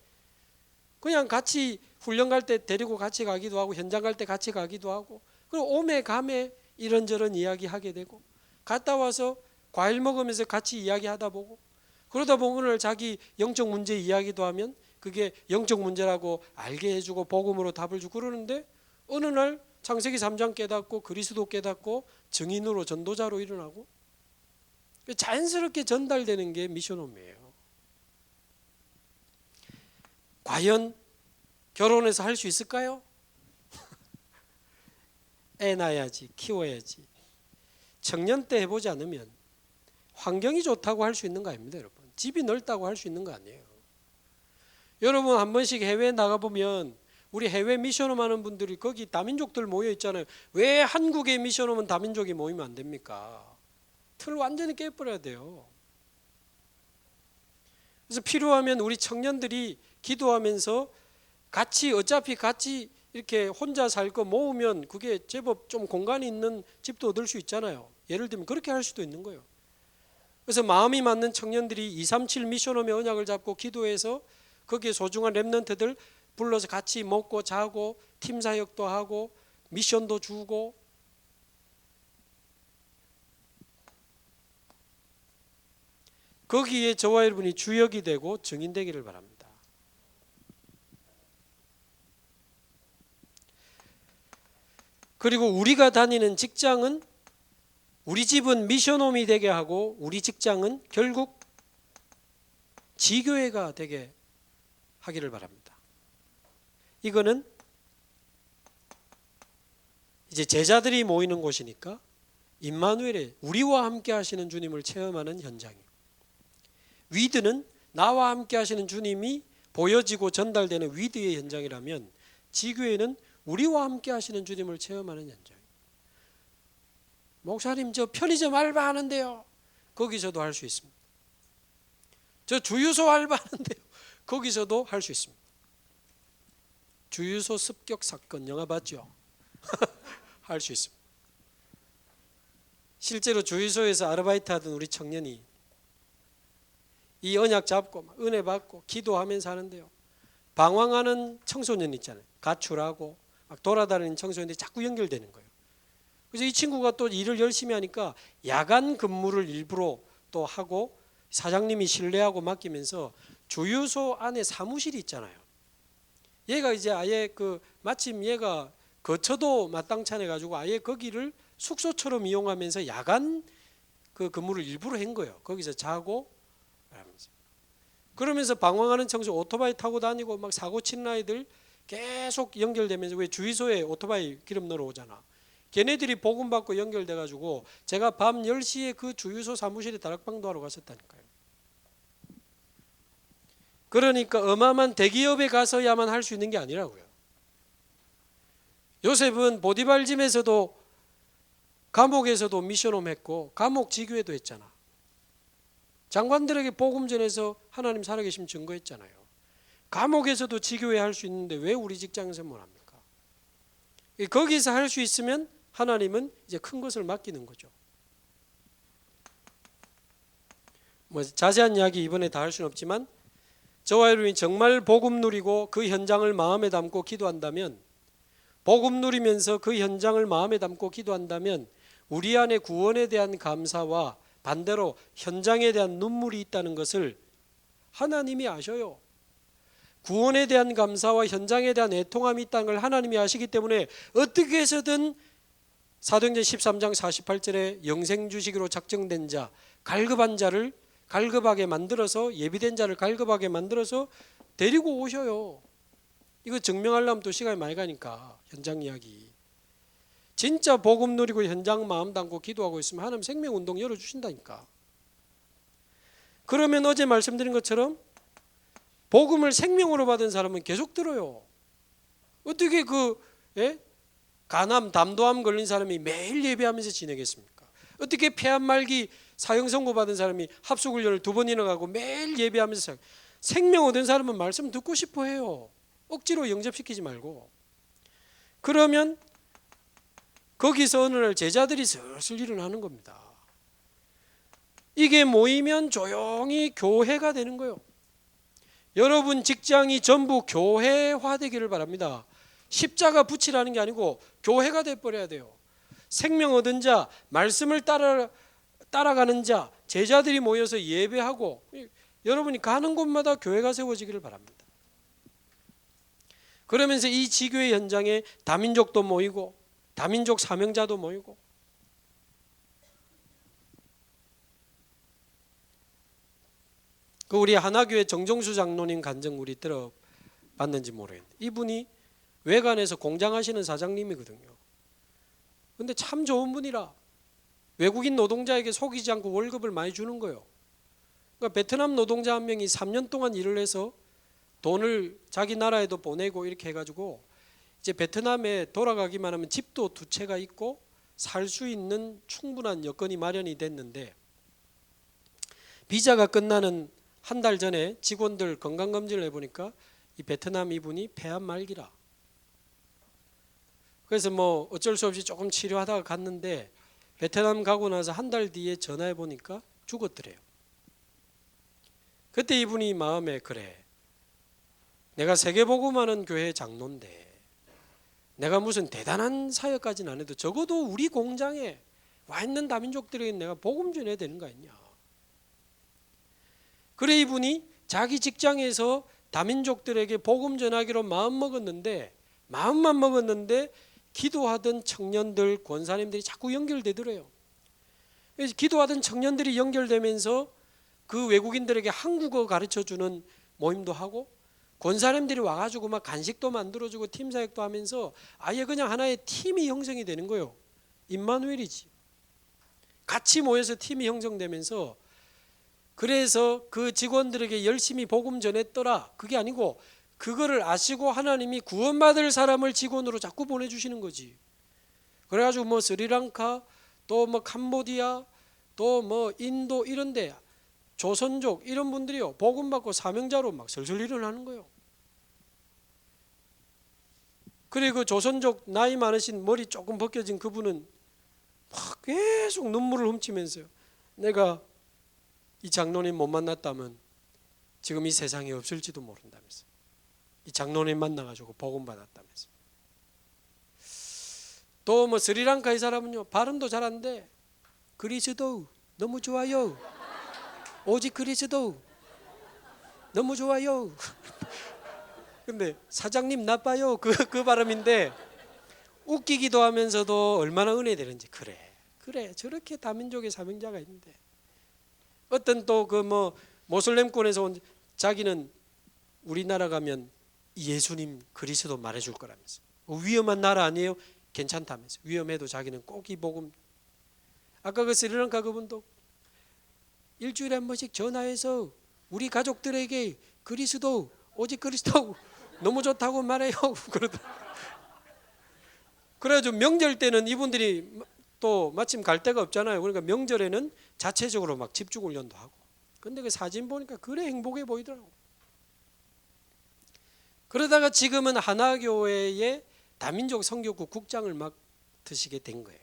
그냥 같이 훈련 갈 때 데리고 같이 가기도 하고 현장 갈 때 같이 가기도 하고 그리고 오매 가매 이런저런 이야기하게 되고 갔다 와서 과일 먹으면서 같이 이야기하다 보고 그러다 보면 오늘 자기 영적 문제 이야기도 하면 그게 영적 문제라고 알게 해주고 복음으로 답을 주고 그러는데 어느 날 창세기 3장 깨닫고 그리스도 깨닫고 증인으로 전도자로 일어나고 자연스럽게 전달되는 게 미션홈이에요. 과연 결혼해서 할 수 있을까요? 애 낳아야지, 키워야지. 청년 때 해보지 않으면 환경이 좋다고 할 수 있는 거 아닙니다, 여러분. 집이 넓다고 할 수 있는 거 아니에요. 여러분 한 번씩 해외에 나가보면 우리 해외 미션홈 하는 분들이 거기 다민족들 모여 있잖아요. 왜 한국의 미션홈은 다민족이 모이면 안 됩니까? 틀 완전히 깨버려야 돼요. 그래서 필요하면 우리 청년들이 기도하면서 어차피 같이 이렇게 혼자 살 거 모으면 그게 제법 좀 공간이 있는 집도 얻을 수 있잖아요. 예를 들면 그렇게 할 수도 있는 거예요. 그래서 마음이 맞는 청년들이 237 미션홈의 언약을 잡고 기도해서 거기에 소중한 렘넌트들 불러서 같이 먹고 자고 팀 사역도 하고 미션도 주고 거기에 저와 여러분이 주역이 되고 증인되기를 바랍니다. 그리고 우리가 다니는 직장은 우리 집은 미션홈이 되게 하고 우리 직장은 결국 지교회가 되게 하기를 바랍니다. 이거는 이제 제자들이 모이는 곳이니까 임마누엘의 우리와 함께 하시는 주님을 체험하는 현장이에요. 위드는 나와 함께 하시는 주님이 보여지고 전달되는 위드의 현장이라면 지교회는 우리와 함께 하시는 주님을 체험하는 현장이에요. 목사님 저 편의점 알바하는데요. 거기서도 할 수 있습니다. 저 주유소 알바하는데요. 거기서도 할 수 있습니다. 주유소 습격 사건 영화 봤죠? 할 수 있습니다. 실제로 주유소에서 아르바이트 하던 우리 청년이 이 언약 잡고 은혜 받고 기도하면서 하는데요. 방황하는 청소년 있잖아요. 가출하고 막 돌아다니는 청소년들이 자꾸 연결되는 거예요. 그래서 이 친구가 또 일을 열심히 하니까 야간 근무를 일부러 또 하고 사장님이 신뢰하고 맡기면서 주유소 안에 사무실이 있잖아요. 얘가 이제 아예 마침 얘가 거처도 마땅찮아 가지고 아예 거기를 숙소처럼 이용하면서 야간 근무를 일부러 한 거예요. 거기서 자고 그러면서 방황하는 청소 오토바이 타고 다니고 막 사고 치는 아이들 계속 연결되면서 왜 주유소에 오토바이 기름 넣으러 오잖아. 걔네들이 복음 받고 연결돼 가지고 제가 밤 10시에 그 주유소 사무실에 다락방도 하러 갔었다니까요. 그러니까 어마어마한 대기업에 가서야만 할 수 있는 게 아니라고요. 요셉은 보디발 집에서도 감옥에서도 미션홈 했고 감옥 지교회도 했잖아. 장관들에게 복음 전해서 하나님 살아계심 증거했잖아요. 감옥에서도 지교회 할 수 있는데 왜 우리 직장에서 못 합니까? 거기서 할 수 있으면 하나님은 이제 큰 것을 맡기는 거죠. 뭐 자세한 이야기 이번에 다 할 수는 없지만 저와 여러분이 정말 복음 누리고 그 현장을 마음에 담고 기도한다면, 복음 누리면서 그 현장을 마음에 담고 기도한다면 우리 안에 구원에 대한 감사와 반대로 현장에 대한 눈물이 있다는 것을 하나님이 아셔요. 구원에 대한 감사와 현장에 대한 애통함이 있다는 걸 하나님이 아시기 때문에 어떻게 해서든 사도행전 13장 48절에 영생주시기로 작정된 자, 갈급한 자를 갈급하게 만들어서, 예비된 자를 갈급하게 만들어서 데리고 오셔요. 이거 증명하려면 또 시간이 많이 가니까 현장 이야기. 진짜 복음 누리고 현장 마음 담고 기도하고 있으면 하나님 생명운동 열어주신다니까. 그러면 어제 말씀드린 것처럼 복음을 생명으로 받은 사람은 계속 들어요. 어떻게 간암, 담도암 걸린 사람이 매일 예배하면서 지내겠습니까? 어떻게 폐암 말기 사형 선고 받은 사람이 합숙훈련을 2번이나 가고 매일 예배하면서 생명 얻은 사람은 말씀 듣고 싶어 해요. 억지로 영접시키지 말고. 그러면 거기서 어느 날 제자들이 슬슬 일어나는 겁니다. 이게 모이면 조용히 교회가 되는 거예요. 여러분 직장이 전부 교회화 되기를 바랍니다. 십자가 붙이라는 게 아니고 교회가 돼버려야 돼요. 생명 얻은 자, 말씀을 따라가는 자, 제자들이 모여서 예배하고 여러분이 가는 곳마다 교회가 세워지기를 바랍니다. 그러면서 이 지교회 현장에 다민족도 모이고 다민족 사명자도 모이고, 그 우리 하나교회 정정수 장로님 간증 우리 들어봤는지 모르겠는데 이분이 외관에서 공장하시는 사장님이거든요. 근데 참 좋은 분이라 외국인 노동자에게 속이지 않고 월급을 많이 주는 거예요. 그러니까 베트남 노동자 한 명이 3년 동안 일을 해서 돈을 자기 나라에도 보내고 이렇게 해가지고 이제 베트남에 돌아가기만 하면 집도 2채가 있고 살 수 있는 충분한 여건이 마련이 됐는데, 비자가 끝나는 한 달 전에 직원들 건강검진을 해보니까 이 베트남 이분이 폐암 말기라. 그래서 뭐 어쩔 수 없이 조금 치료하다가 갔는데 베트남 가고 나서 한 달 뒤에 전화해 보니까 죽었더래요. 그때 이분이 마음에, 그래, 내가 세계복음하는 교회 장로인데 내가 무슨 대단한 사역까지는 안 해도 적어도 우리 공장에 와 있는 다민족들에게 내가 복음 전해야 되는 거 아니냐. 그래 이분이 자기 직장에서 다민족들에게 복음 전하기로 마음만 먹었는데 기도하던 청년들, 권사님들이 자꾸 연결되더래요. 그래서 기도하던 청년들이 연결되면서 그 외국인들에게 한국어 가르쳐주는 모임도 하고, 권사님들이 와가지고 막 간식도 만들어주고 팀 사역도 하면서 아예 그냥 하나의 팀이 형성이 되는 거예요. 임마누엘이지. 같이 모여서 팀이 형성되면서, 그래서 그 직원들에게 열심히 복음 전했더라. 그게 아니고 그거를 아시고 하나님이 구원받을 사람을 직원으로 자꾸 보내주시는 거지. 그래가지고 뭐 스리랑카, 또 뭐 캄보디아, 또 뭐 인도 이런데 조선족 이런 분들이요 복음 받고 사명자로 막 슬슬 일어나는 거예요. 그리고 조선족 나이 많으신 머리 조금 벗겨진 그분은 막 계속 눈물을 훔치면서요, 내가 이 장로님 못 만났다면 지금 이 세상에 없을지도 모른다면서, 이 장로님 만나가지고 복음 받았다면서. 또 뭐 스리랑카 이 사람은요 발음도 잘 안 돼. 그리스도 너무 좋아요. 오직 그리스도 너무 좋아요. 근데 사장님 나빠요. 그 발음인데 웃기기도 하면서도 얼마나 은혜되는지. 그래 저렇게 다민족의 사명자가 있는데. 어떤 또 그 뭐 모슬렘권에서 온, 자기는 우리나라 가면 예수님 그리스도 말해줄 거라면서. 위험한 나라 아니에요? 괜찮다면서. 위험해도 자기는 꼭 이 복음. 아까 그 스리랑카 그분도 일주일에 한 번씩 전화해서 우리 가족들에게 그리스도, 오직 그리스도 너무 좋다고 말해요. 그러더라고요. 그래가지고 명절 때는 이분들이 또 마침 갈 데가 없잖아요. 그러니까 명절에는 자체적으로 막 집중 훈련도 하고. 근데 그 사진 보니까 그래 행복해 보이더라고. 그러다가 지금은 하나교회의 다민족 선교국 국장을 맡으시게 된 거예요.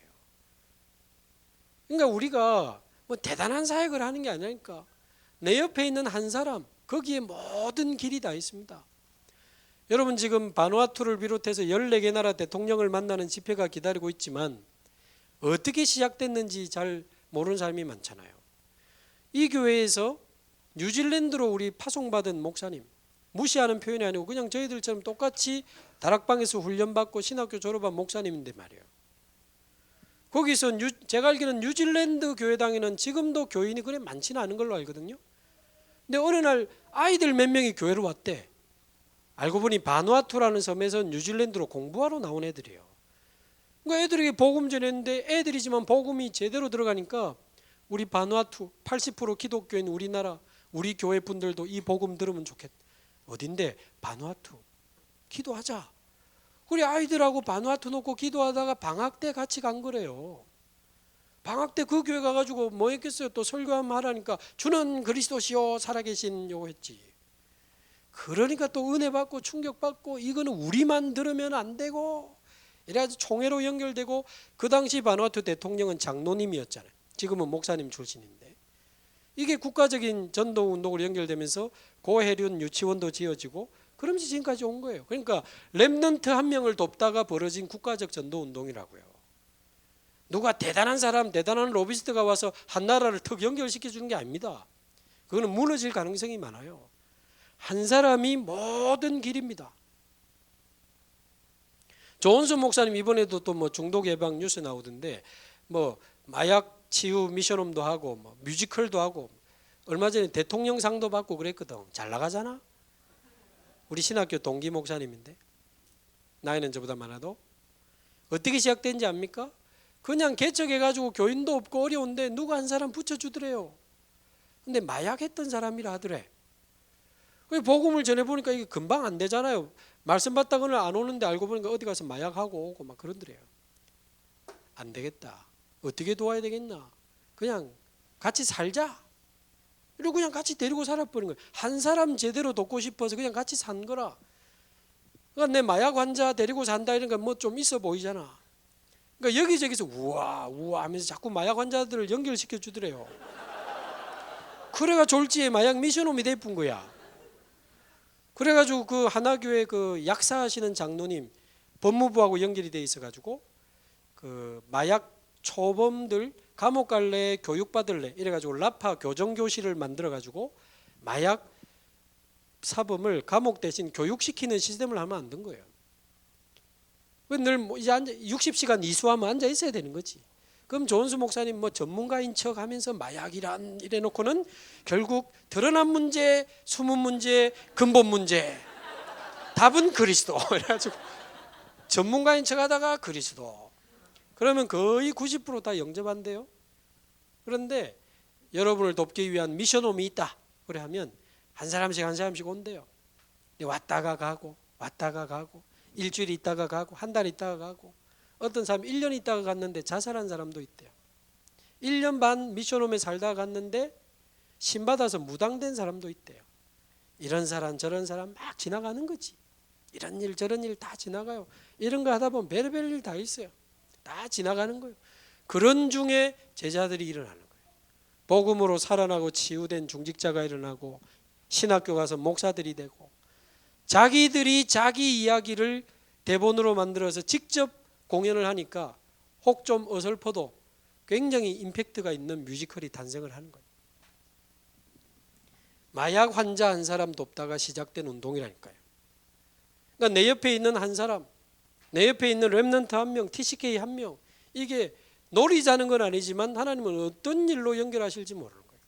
그러니까 우리가 뭐 대단한 사역을 하는 게 아니니까 내 옆에 있는 한 사람, 거기에 모든 길이 다 있습니다. 여러분 지금 바누아투를 비롯해서 14개 나라 대통령을 만나는 집회가 기다리고 있지만 어떻게 시작됐는지 잘 모르는 사람이 많잖아요. 이 교회에서 뉴질랜드로 우리 파송받은 목사님, 무시하는 표현이 아니고 그냥 저희들처럼 똑같이 다락방에서 훈련받고 신학교 졸업한 목사님인데 말이에요. 거기서 제가 알기로는 뉴질랜드 교회당에는 지금도 교인이 그래 많지는 않은 걸로 알거든요. 근데 어느 날 아이들 몇 명이 교회로 왔대. 알고 보니 바누아투라는 섬에서 뉴질랜드로 공부하러 나온 애들이에요. 그러니까 애들에게 복음 전했는데 애들이지만 복음이 제대로 들어가니까 우리 바누아투 80% 기독교인 우리나라 우리 교회 분들도 이 복음 들으면 좋겠다. 어딘데? 바누아투. 기도하자. 우리 아이들하고 바누아투 놓고 기도하다가 방학 때 같이 간 거래요. 방학 때 그 교회 가가지고 뭐 했겠어요? 또 설교하면 하라니까 주는 그리스도시요 살아계신 요 했지. 그러니까 또 은혜 받고 충격 받고 이거는 우리만 들으면 안 되고 이래가지고 총회로 연결되고 그 당시 바누아투 대통령은 장로님이었잖아요. 지금은 목사님 출신인데 이게 국가적인 전도운동으로 연결되면서 고해륜 유치원도 지어지고 그러면서 지금까지 온 거예요. 그러니까 렘넌트 한 명을 돕다가 벌어진 국가적 전도운동이라고요. 누가 대단한 사람, 대단한 로비스트가 와서 한 나라를 턱 연결시켜 주는 게 아닙니다. 그거는 무너질 가능성이 많아요. 한 사람이 모든 길입니다. 조은수 목사님 이번에도 또 뭐 중독 예방 뉴스 나오던데 뭐 마약 치유 미션홈도 하고 뭐 뮤지컬도 하고 얼마 전에 대통령상도 받고 그랬거든. 잘 나가잖아. 우리 신학교 동기 목사님인데 나이는 저보다 많아도 어떻게 시작된지 압니까? 그냥 개척해가지고 교인도 없고 어려운데 누가 한 사람 붙여주더래요. 근데 마약했던 사람이라 하더래. 복음을 전해보니까 이게 금방 안 되잖아요. 말씀 받다가는 안 오는데 알고 보니까 어디 가서 마약하고 오고 막 그러더래요. 안 되겠다. 어떻게 도와야 되겠나? 그냥 같이 살자. 이러고 그냥 같이 데리고 살아버린 거예요. 한 사람 제대로 돕고 싶어서 그냥 같이 산 거라. 그러니까 내 마약 환자 데리고 산다 이런 건 뭐 좀 있어 보이잖아. 그러니까 여기저기서 우와 우와 하면서 자꾸 마약 환자들을 연결시켜 주더래요. 그래가 졸지에 마약 미션홈이 돼쁜 거야. 그래가지고 그 하나교회 그 약사하시는 장로님 법무부하고 연결이 돼 있어가지고 그 마약 초범들 감옥 갈래 교육받을래 이래가지고 라파 교정교실을 만들어가지고 마약 사범을 감옥 대신 교육시키는 시스템을 하면 안 된 거예요. 늘 뭐 이제 60시간 이수하면 앉아 있어야 되는 거지. 그럼 조은수 목사님 뭐 전문가인 척 하면서 마약이란 이래 놓고는 결국 드러난 문제, 숨은 문제, 근본 문제 답은 그리스도. 그래가지고 전문가인 척 하다가 그리스도. 그러면 거의 90%다 영접한대요. 그런데 여러분을 돕기 위한 미션홈이 있다. 그래 하면 한 사람씩 온대요. 왔다가 가고 왔다가 가고 일주일 있다가 가고 한 달 있다가 가고 어떤 사람 1년 있다가 갔는데 자살한 사람도 있대요. 1년 반 미션홈에 살다가 갔는데 신받아서 무당된 사람도 있대요. 이런 사람 저런 사람 막 지나가는 거지. 이런 일 저런 일 다 지나가요. 이런 거 하다 보면 별의별 일 다 있어요. 다 지나가는 거예요. 그런 중에 제자들이 일어나는 거예요. 복음으로 살아나고 치유된 중직자가 일어나고 신학교 가서 목사들이 되고 자기들이 자기 이야기를 대본으로 만들어서 직접 공연을 하니까 혹 좀 어설퍼도 굉장히 임팩트가 있는 뮤지컬이 탄생을 하는 거예요. 마약 환자 한 사람 돕다가 시작된 운동이라니까요. 그러니까 내 옆에 있는 한 사람, 내 옆에 있는 렘넌트 한 명, TCK 한 명, 이게 놀이자는 건 아니지만 하나님은 어떤 일로 연결하실지 모르는 거예요.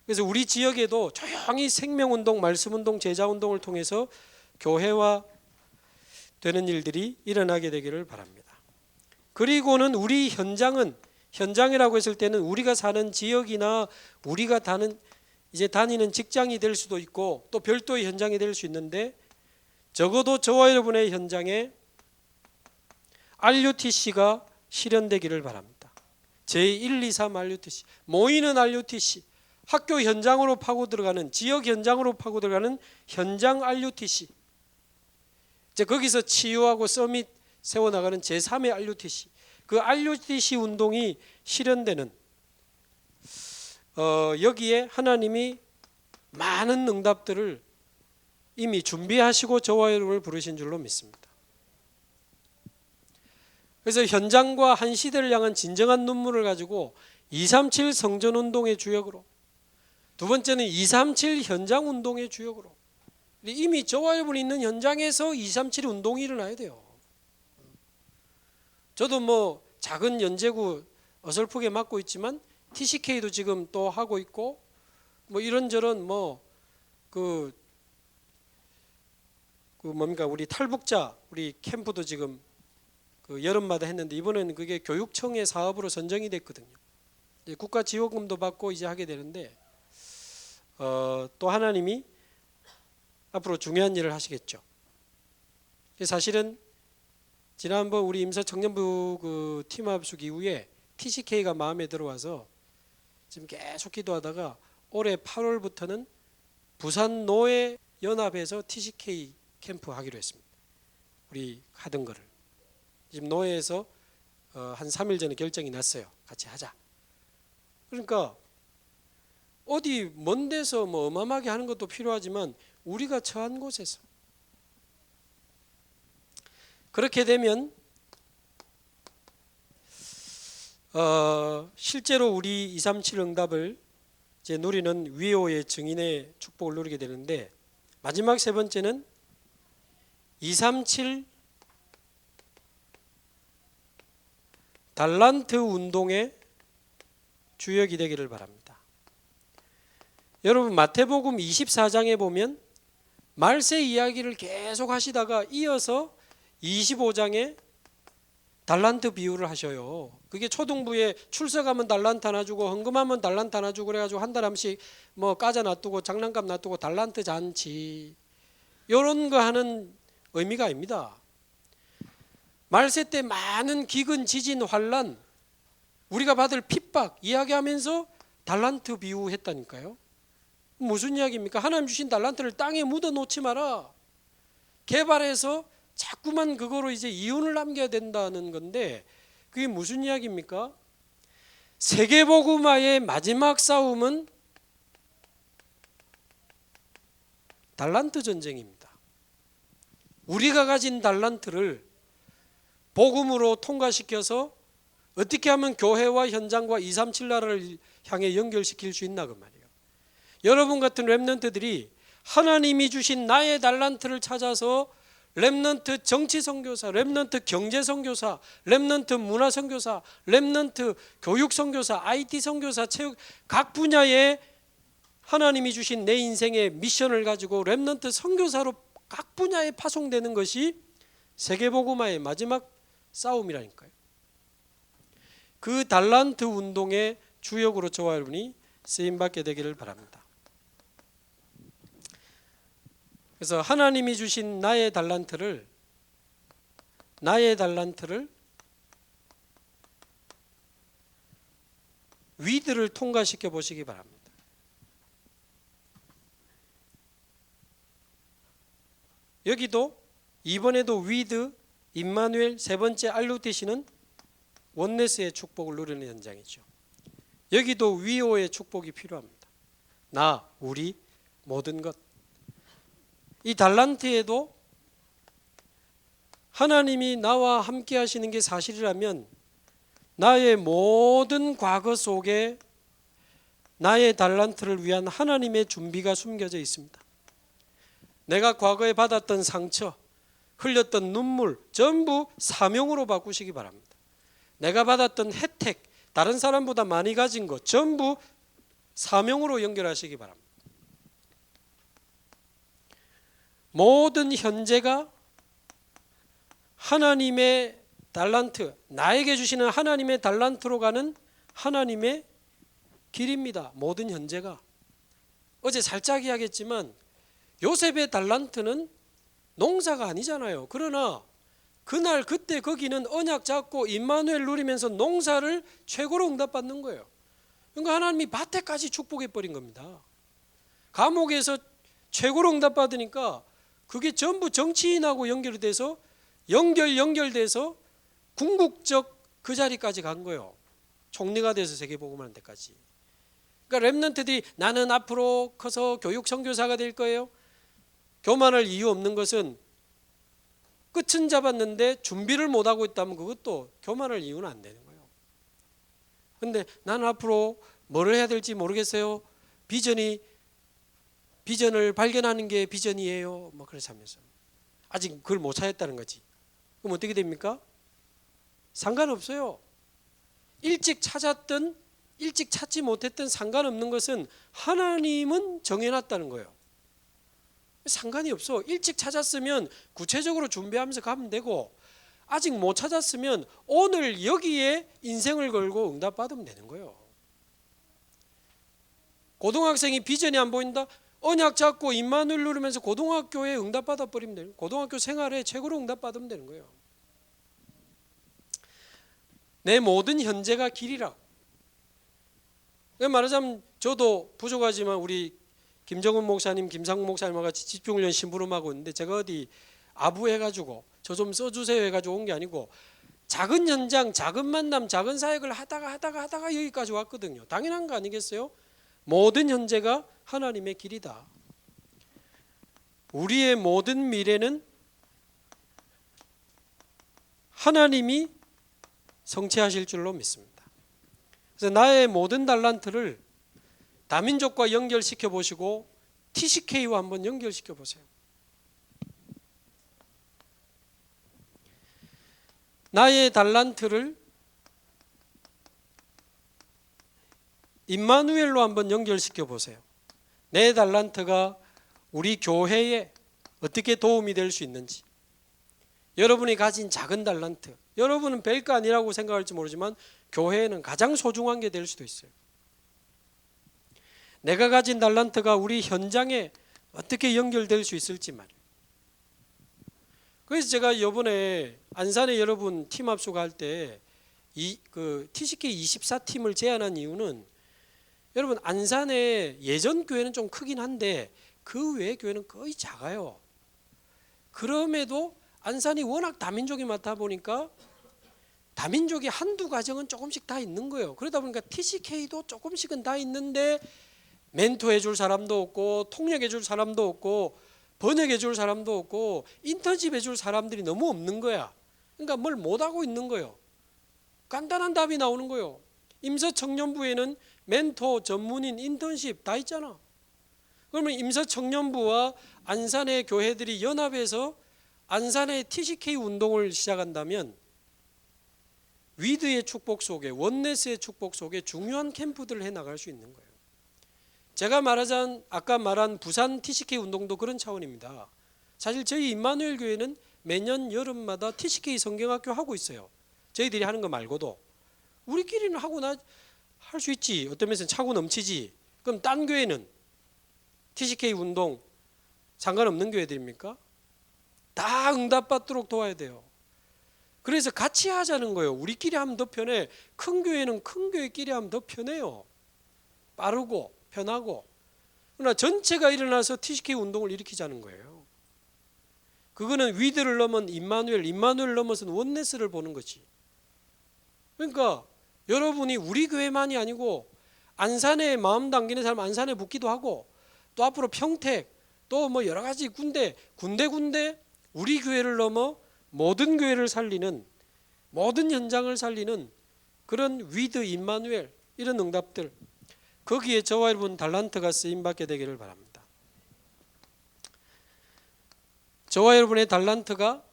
그래서 우리 지역에도 조용히 생명운동, 말씀운동, 제자운동을 통해서 교회화 되는 일들이 일어나게 되기를 바랍니다. 그리고는 우리 현장이라고 했을 때는 우리가 사는 지역이나 우리가 다니는 직장이 될 수도 있고 또 별도의 현장이 될 수 있는데, 적어도 저와 여러분의 현장에 RUTC가 실현되기를 바랍니다. 제1, 2, 3 RUTC, 모이는 RUTC, 학교 현장으로 파고 들어가는, 지역 현장으로 파고 들어가는 현장 RUTC, 이제 거기서 치유하고 서밋 세워나가는 제3의 RUTC, 그 RUTC 운동이 실현되는, 여기에 하나님이 많은 응답들을 이미 준비하시고 저와 여러분을 부르신 줄로 믿습니다. 그래서 현장과 한 시대를 향한 진정한 눈물을 가지고 237 성전운동의 주역으로, 두 번째는 237 현장운동의 주역으로, 이미 저와 여러분이 있는 현장에서 237 운동이 일어나야 돼요. 저도 뭐 작은 연제구 어설프게 맡고 있지만 TCK도 지금 또 하고 있고, 뭐 이런저런 뭡니까, 우리 탈북자 우리 캠프도 지금 그 여름마다 했는데 이번에는 그게 교육청의 사업으로 선정이 됐거든요. 이제 국가 지원금도 받고 이제 하게 되는데, 또 하나님이 앞으로 중요한 일을 하시겠죠. 사실은 지난번 우리 임서청년부 그 팀합숙 이후에 TCK가 마음에 들어와서 지금 계속 기도하다가 올해 8월부터는 부산 노예 연합에서 TCK 캠프 하기로 했습니다. 우리 하던 거를 지금 노예에서 한 3일 전에 결정이 났어요. 같이 하자. 그러니까 어디 먼 데서 뭐 어마어마하게 하는 것도 필요하지만 우리가 처한 곳에서 그렇게 되면 실제로 우리 237 응답을 이제 누리는 위오의 증인의 축복을 누리게 되는데, 마지막 세 번째는 237 달란트 운동의 주역이 되기를 바랍니다. 여러분 마태복음 24장에 보면 말세 이야기를 계속 하시다가 이어서 25장에 달란트 비유를 하셔요. 그게 초등부에 출석하면 달란트 하나 주고 헌금하면 달란트 하나 주고 그래가지고 한 달 한 번씩 뭐 과자 놔두고 장난감 놔두고 달란트 잔치, 이런 거 하는 의미가 아닙니다. 말세 때 많은 기근, 지진, 환란, 우리가 받을 핍박 이야기하면서 달란트 비유했다니까요. 무슨 이야기입니까? 하나님 주신 달란트를 땅에 묻어 놓지 마라. 개발해서 자꾸만 그거로 이제 이윤을 남겨야 된다는 건데, 그게 무슨 이야기입니까? 세계복음화의 마지막 싸움은 달란트 전쟁입니다. 우리가 가진 달란트를 복음으로 통과시켜서 어떻게 하면 교회와 현장과 237 나라를 향해 연결시킬 수 있나 그 말이에요. 여러분 같은 렘넌트들이 하나님이 주신 나의 달란트를 찾아서 렘넌트 정치 선교사, 렘넌트 경제 선교사, 렘넌트 문화 선교사, 렘넌트 교육 선교사, IT 선교사, 체육, 각 분야에 하나님이 주신 내 인생의 미션을 가지고 렘넌트 선교사로 각 분야에 파송되는 것이 세계복음화의 마지막 싸움이라니까요. 그 달란트 운동의 주역으로 저와 여러분이 쓰임받게 되기를 바랍니다. 그래서 하나님이 주신 나의 달란트를 위드를 통과시켜 보시기 바랍니다. 여기도 이번에도 위드, 임마누엘, 세 번째 RUTC는 원네스의 축복을 누리는 현장이죠. 여기도 위오의 축복이 필요합니다. 나, 우리, 모든 것. 이 달란트에도 하나님이 나와 함께 하시는 게 사실이라면 나의 모든 과거 속에 나의 달란트를 위한 하나님의 준비가 숨겨져 있습니다. 내가 과거에 받았던 상처, 흘렸던 눈물 전부 사명으로 바꾸시기 바랍니다. 내가 받았던 혜택, 다른 사람보다 많이 가진 것 전부 사명으로 연결하시기 바랍니다. 모든 현재가 하나님의 달란트, 나에게 주시는 하나님의 달란트로 가는 하나님의 길입니다. 모든 현재가. 어제 살짝 이야기했지만 요셉의 달란트는 농사가 아니잖아요. 그러나 그날 그때 거기는 언약 잡고 임마누엘 누리면서 농사를 최고로 응답받는 거예요. 그러니까 하나님이 밭에까지 축복해 버린 겁니다. 감옥에서 최고로 응답받으니까 그게 전부 정치인하고 연결이 돼서 연결돼서 궁극적 그 자리까지 간 거예요. 총리가 돼서 세계복음하는 데까지. 그러니까 렘넌트들이 나는 앞으로 커서 교육 선교사가 될 거예요. 교만할 이유 없는 것은 끝은 잡았는데 준비를 못하고 있다면 그것도 교만할 이유는 안 되는 거예요. 그런데 나는 앞으로 뭘 해야 될지 모르겠어요. 비전을 발견하는 게 비전이에요. 뭐 그렇게 하면서 아직 그걸 못 찾았다는 거지. 그럼 어떻게 됩니까? 상관없어요. 일찍 찾았든 일찍 찾지 못했든 상관없는 것은 하나님은 정해놨다는 거예요. 상관이 없어. 일찍 찾았으면 구체적으로 준비하면서 가면 되고, 아직 못 찾았으면 오늘 여기에 인생을 걸고 응답받으면 되는 거예요. 고등학생이 비전이 안 보인다? 언약 잡고 임마누엘 누르면서 고등학교에 응답받아 버리면 돼요. 고등학교 생활에 최고로 응답받으면 되는 거예요. 내 모든 현재가 길이라. 말하자면 저도 부족하지만 우리 김정은 목사님, 김상국 목사님과 같이 집중훈련 심부름하고 있는데 제가 어디 아부해가지고 저 좀 써주세요 해가지고 온 게 아니고 작은 현장, 작은 만남, 작은 사역을 하다가 여기까지 왔거든요. 당연한 거 아니겠어요? 모든 현재가 하나님의 길이다. 우리의 모든 미래는 하나님이 성취하실 줄로 믿습니다. 그래서 나의 모든 달란트를 다민족과 연결시켜 보시고 TCK와 한번 연결시켜 보세요. 나의 달란트를 임마누엘로 한번 연결시켜 보세요. 내 달란트가 우리 교회에 어떻게 도움이 될 수 있는지. 여러분이 가진 작은 달란트, 여러분은 별거 아니라고 생각할지 모르지만 교회에는 가장 소중한 게 될 수도 있어요. 내가 가진 달란트가 우리 현장에 어떻게 연결될 수 있을지 말이에요. 그래서 제가 이번에 안산에 여러분 팀 합숙할 때 TCK 24팀을 제안한 이유는 여러분 안산의 예전 교회는 좀 크긴 한데 그 외의 교회는 거의 작아요. 그럼에도 안산이 워낙 다민족이 많다 보니까 다민족이 한두 가정은 조금씩 다 있는 거예요. 그러다 보니까 TCK도 조금씩은 다 있는데 멘토해 줄 사람도 없고 통역해 줄 사람도 없고 번역해 줄 사람도 없고 인턴십 해줄 사람들이 너무 없는 거야. 그러니까 뭘 못하고 있는 거예요. 간단한 답이 나오는 거예요. 임서청년부에는 멘토, 전문인, 인턴십 다 있잖아. 그러면 임서청년부와 안산의 교회들이 연합해서 안산의 TCK 운동을 시작한다면 위드의 축복 속에, 원네스의 축복 속에 중요한 캠프들을 해나갈 수 있는 거예요. 제가 아까 말한 부산 TCK 운동도 그런 차원입니다. 사실 저희 임마누엘 교회는 매년 여름마다 TCK 성경학교 하고 있어요. 저희들이 하는 거 말고도. 우리끼리는 하고 할 수 있지. 어떤 면에서는 차고 넘치지. 그럼 딴 교회는 TCK 운동 상관없는 교회들입니까? 다 응답받도록 도와야 돼요. 그래서 같이 하자는 거예요. 우리끼리 하면 더 편해. 큰 교회는 큰 교회끼리 하면 더 편해요. 빠르고 편하고. 그러나 전체가 일어나서 TCK 운동을 일으키자는 거예요. 그거는 위드를 넘은 임마누엘 넘어서는 원네스를 보는 거지. 그러니까 여러분이 우리 교회만이 아니고 안산에 마음 담기는 사람 안산에 붙기도 하고 또 앞으로 평택 또 뭐 여러 가지 군데 우리 교회를 넘어 모든 교회를 살리는 모든 현장을 살리는 그런 위드 임마누엘 이런 응답들 거기에 저와 여러분 달란트가 쓰임받게 되기를 바랍니다. 저와 여러분의 달란트가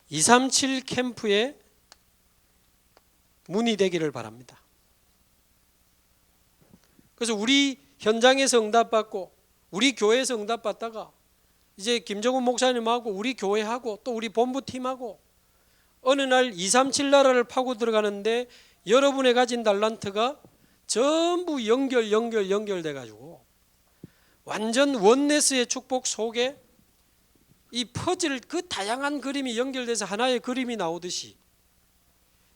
237 캠프에 문이 되기를 바랍니다. 그래서 우리 현장에서 응답받고 우리 교회에서 응답받다가 이제 김정훈 목사님하고 우리 교회하고 또 우리 본부팀하고 어느 날 237 나라를 파고 들어가는데 여러분의 가진 달란트가 전부 연결돼 가지고 완전 원네스의 축복 속에 이 퍼즐 그 다양한 그림이 연결돼서 하나의 그림이 나오듯이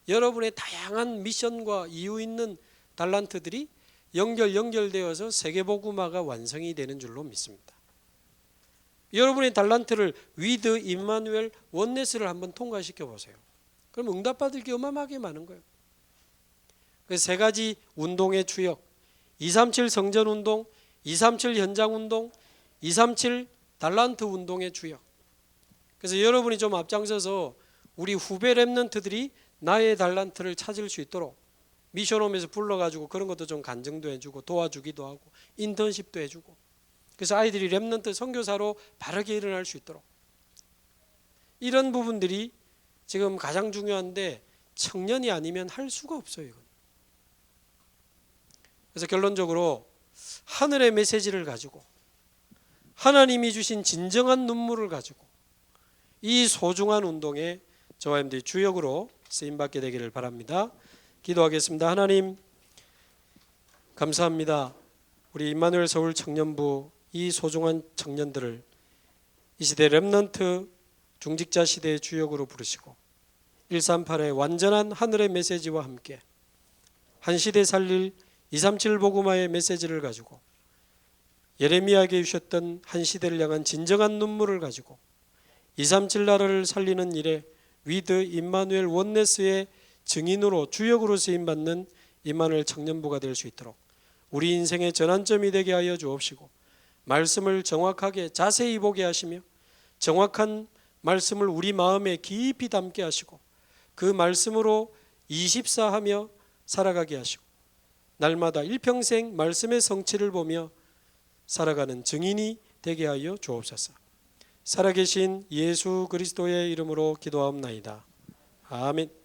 여러분의 다양한 미션과 이유 있는 달란트들이 연결되어서 세계복음화가 완성이 되는 줄로 믿습니다. 여러분의 달란트를 위드 임마누엘 원네스를 한번 통과시켜 보세요. 그럼 응답받을 게 어마어마하게 많은 거예요. 그 세 가지 운동의 주역, 237 성전운동, 237 현장운동, 237 달란트 운동의 주역. 그래서 여러분이 좀 앞장서서 우리 후배 랩런트들이 나의 달란트를 찾을 수 있도록 미션홈에서 불러가지고 그런 것도 좀 간증도 해주고 도와주기도 하고 인턴십도 해주고, 그래서 아이들이 랩런트 선교사로 바르게 일어날 수 있도록 이런 부분들이 지금 가장 중요한데 청년이 아니면 할 수가 없어요. 이건. 그래서 결론적으로 하늘의 메시지를 가지고 하나님이 주신 진정한 눈물을 가지고 이 소중한 운동에 저와 여러분들이 주역으로 쓰임받게 되기를 바랍니다. 기도하겠습니다. 하나님 감사합니다. 우리 임마누엘 서울 청년부 이 소중한 청년들을 이 시대 렘넌트 중직자 시대의 주역으로 부르시고 138의 완전한 하늘의 메시지와 함께 한 시대 살릴 237 복음화의 메시지를 가지고 예레미야에게 주셨던 한 시대를 향한 진정한 눈물을 가지고 237 나라를 살리는 일에 위드 임마누엘 원네스의 증인으로 주역으로 쓰임받는 임마누엘 청년부가 될 수 있도록 우리 인생의 전환점이 되게 하여 주옵시고 말씀을 정확하게 자세히 보게 하시며 정확한 말씀을 우리 마음에 깊이 담게 하시고 그 말씀으로 24하며 살아가게 하시고 날마다 일평생 말씀의 성취를 보며 살아가는 증인이 되게 하여 주옵소서. 살아계신 예수 그리스도의 이름으로 기도하옵나이다. 아멘.